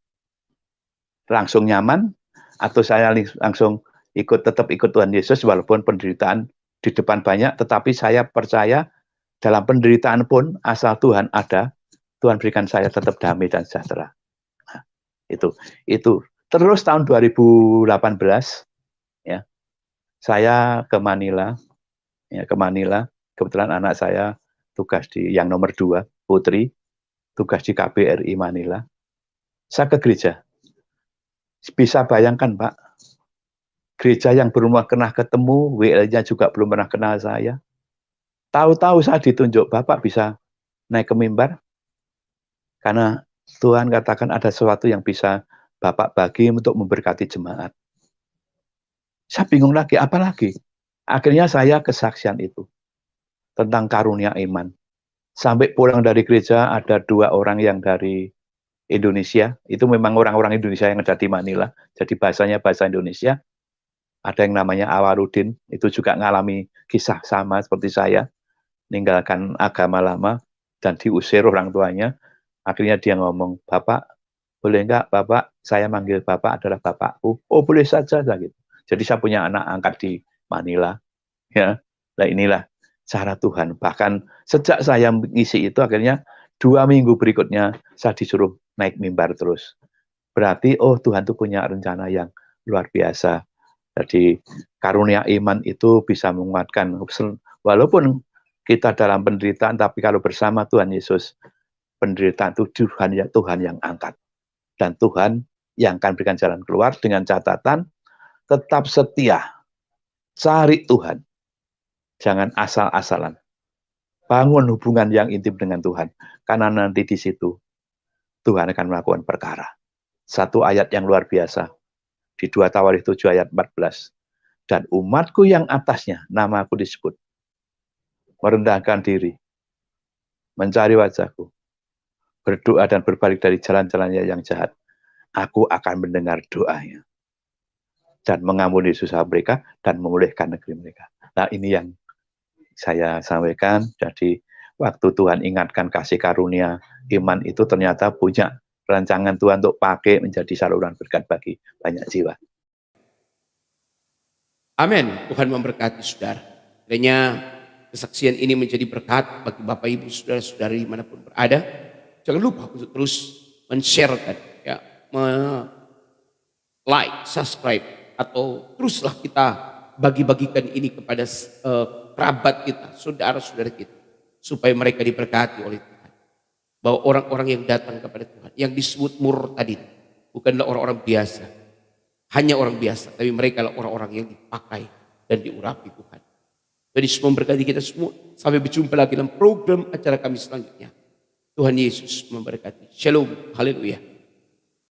langsung nyaman, atau saya langsung tetap ikut Tuhan Yesus walaupun penderitaan di depan banyak, tetapi saya percaya dalam penderitaan pun asal Tuhan ada, Tuhan berikan saya tetap damai dan sejahtera. Nah, itu. Terus tahun 2018 ya. Saya ke Manila. Kebetulan anak saya tugas di yang nomor 2, Putri, tugas di KBRI Manila. Saya ke gereja. Bisa bayangkan Pak, gereja yang belum pernah ketemu, WL-nya juga belum pernah kenal saya. Tahu-tahu saya ditunjuk, Bapak bisa naik ke mimbar. Karena Tuhan katakan ada sesuatu yang bisa Bapak bagi untuk memberkati jemaat. Saya bingung lagi, apa lagi? Akhirnya saya kesaksian itu. Tentang karunia iman. Sampai pulang dari gereja ada 2 orang yang dari Indonesia, itu memang orang-orang Indonesia yang ada di Manila, jadi bahasanya bahasa Indonesia. Ada yang namanya Awarudin, itu juga ngalami kisah sama seperti saya, meninggalkan agama lama dan diusir orang tuanya. Akhirnya dia ngomong, "Bapak, boleh enggak Bapak, saya manggil Bapak adalah Bapakku?" "Oh, boleh saja," gitu. Jadi saya punya anak angkat di Manila, ya. Nah inilah cara Tuhan. Bahkan sejak saya ngisi itu akhirnya 2 minggu berikutnya saya disuruh naik mimbar terus. Berarti oh Tuhan tuh punya rencana yang luar biasa. Jadi karunia iman itu bisa menguatkan walaupun kita dalam penderitaan, tapi kalau bersama Tuhan Yesus, penderitaan itu Tuhan yang angkat. Dan Tuhan yang akan berikan jalan keluar dengan catatan tetap setia. Cari Tuhan. Jangan asal-asalan. Bangun hubungan yang intim dengan Tuhan. Karena nanti di situ Tuhan akan melakukan perkara. Satu ayat yang luar biasa. Di 2 Tawarikh 7 ayat 14. Dan umatku yang atasnya, namaku disebut. Merendahkan diri. Mencari wajahku. Berdoa dan berbalik dari jalan-jalannya yang jahat. Aku akan mendengar doanya. Dan mengampuni dosa mereka dan memulihkan negeri mereka. Nah ini yang saya sampaikan. Jadi waktu Tuhan ingatkan kasih karunia iman itu ternyata punya rancangan Tuhan untuk pakai menjadi saluran berkat bagi banyak jiwa. Amin. Tuhan memberkati saudara. Kiranya kesaksian ini menjadi berkat bagi Bapak Ibu saudara-saudari dimanapun berada. Jangan lupa untuk terus men-sharekan, ya, like, subscribe, atau teruslah kita bagi-bagikan ini kepada kerabat kita, saudara-saudara kita, supaya mereka diberkati oleh Tuhan. Bahwa orang-orang yang datang kepada Tuhan, yang disebut mur tadi, bukanlah orang-orang biasa, hanya orang biasa, tapi mereka adalah orang-orang yang dipakai dan diurapi Tuhan. Jadi semua memberkati kita semua. Sampai berjumpa lagi dalam program acara kami selanjutnya. Tuhan Yesus memberkati. Shalom. Haleluya.